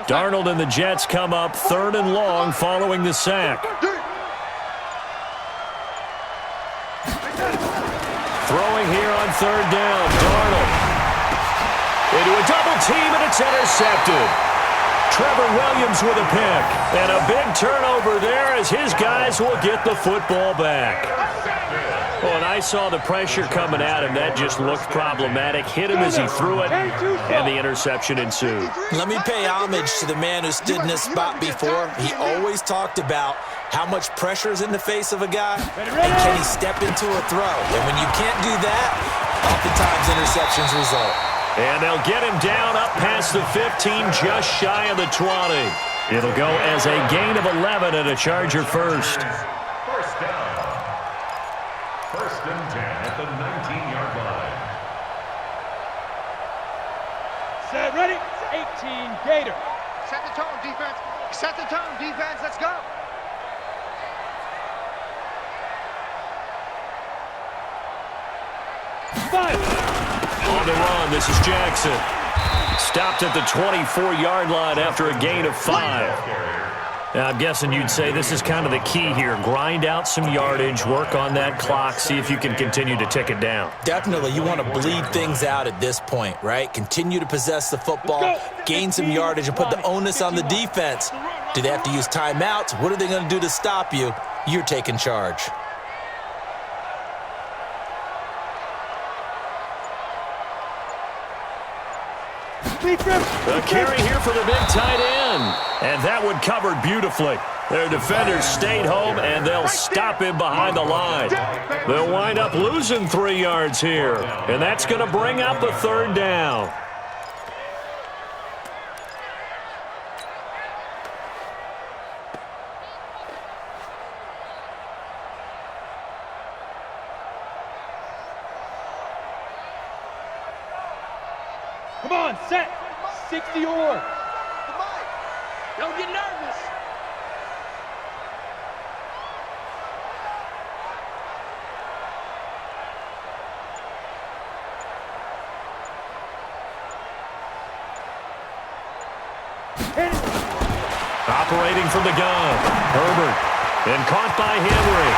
Darnold and the Jets come up 3rd and long following the sack. Throwing here on 3rd down. Darnold into a double team, and it's intercepted. Trevor Williams with a pick. And a big turnover there as his guys will get the football back. Oh, and I saw the pressure coming at him. That just looked problematic. Hit him as he threw it, and the interception ensued. Let me pay homage to the man who stood in this spot before. He always talked about how much pressure is in the face of a guy, and can he step into a throw. And when you can't do that, oftentimes interceptions result. And they'll get him down up past the 15, just shy of the 20. It'll go as a gain of 11 and a Charger first. First down. 1st and 10 at the 19-yard line. Set, ready, 18, Gator. Set the tone, defense. Set the tone, defense. Let's go. On the run, this is Jackson. Stopped at the 24-yard line after a gain of 5. Now, I'm guessing you'd say this is kind of the key here. Grind out some yardage, work on that clock, see if you can continue to tick it down. Definitely, you want to bleed things out at this point, right? Continue to possess the football, gain some yardage, and put the onus on the defense. Do they have to use timeouts? What are they going to do to stop you? You're taking charge. A carry here for the big tight end. And that one covered beautifully. Their defenders stayed home, and they'll stop him behind the line. They'll wind up losing 3 yards here. And that's going to bring up a 3rd down. Come on, set, 60 or. Don't get nervous. Operating from the gun, Herbert, and caught by Henry.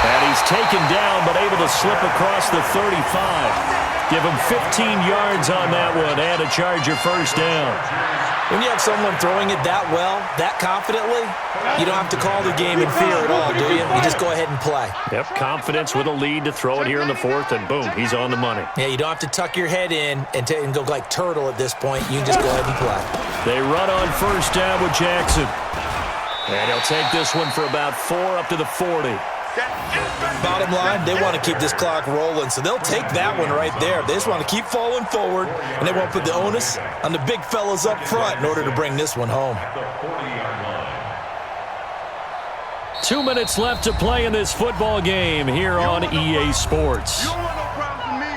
And he's taken down, but able to slip across the 35. Give him 15 yards on that one, and a Charger first down. When you have someone throwing it that well, that confidently, you don't have to call the game in fear at all, do you? You just go ahead and play. Yep, confidence with a lead to throw it here in the 4th, and boom, he's on the money. Yeah, you don't have to tuck your head in and go like turtle at this point. You can just go ahead and play. They run on first down with Jackson. And he'll take this one for about 4 up to the 40. Bottom line, they want to keep this clock rolling, so they'll take that one right there. They just want to keep falling forward, and they won't put the onus on the big fellas up front in order to bring this one home. 2 minutes left to play in this football game here on EA Sports. You don't want no problems with me.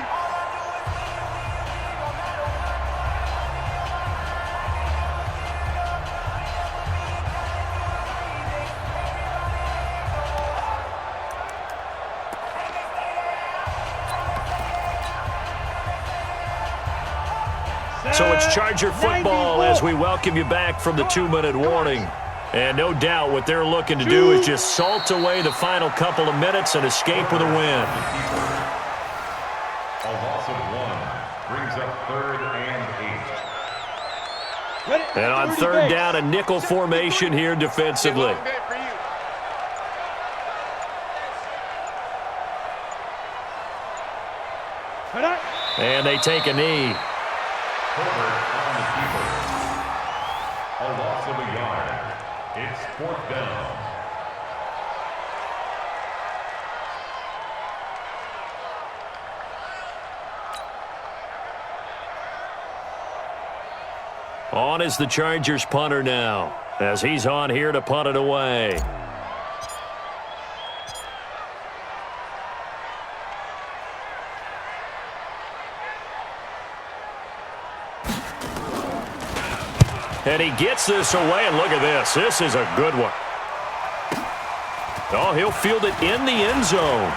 So it's Charger football as we welcome you back from the 2-minute warning. And no doubt what they're looking to do is just salt away the final couple of minutes and escape with a win. A loss of 1 brings up 3rd and 8. And on 3rd down, a nickel formation here defensively. And they take a knee. Herbert on the keeper. A loss of a yard. It's 4th down. On is the Chargers punter now, as he's on here to punt it away. And he gets this away, and look at this. This is a good one. Oh, he'll field it in the end zone.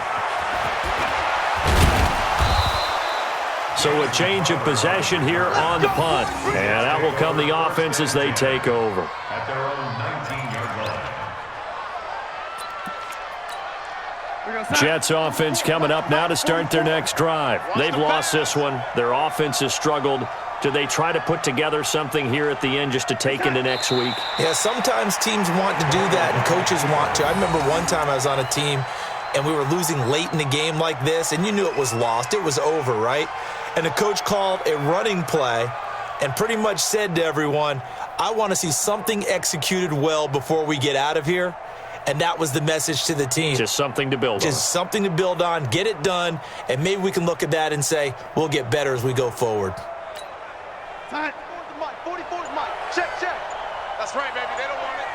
So a change of possession here on the punt. And out will come the offense as they take over. At their own 19-yard line. Jets offense coming up now to start their next drive. They've lost this one. Their offense has struggled. Do they try to put together something here at the end just to take into next week? Yeah, sometimes teams want to do that and coaches want to. I remember one time I was on a team and we were losing late in the game like this, and you knew it was lost. It was over, right? And the coach called a running play and pretty much said to everyone, I want to see something executed well before we get out of here. And that was the message to the team. Just something to build on. Just something to build on, get it done, and maybe we can look at that and say, we'll get better as we go forward. Time. 44's Mike. Check. That's right, baby. They don't want it.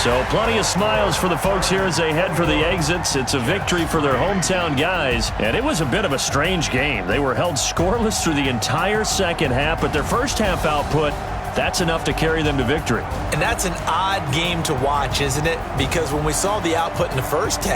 So plenty of smiles for the folks here as they head for the exits. It's a victory for their hometown guys, and it was a bit of a strange game. They were held scoreless through the entire second half, but their first half output, that's enough to carry them to victory. And that's an odd game to watch, isn't it? Because when we saw the output in the first half,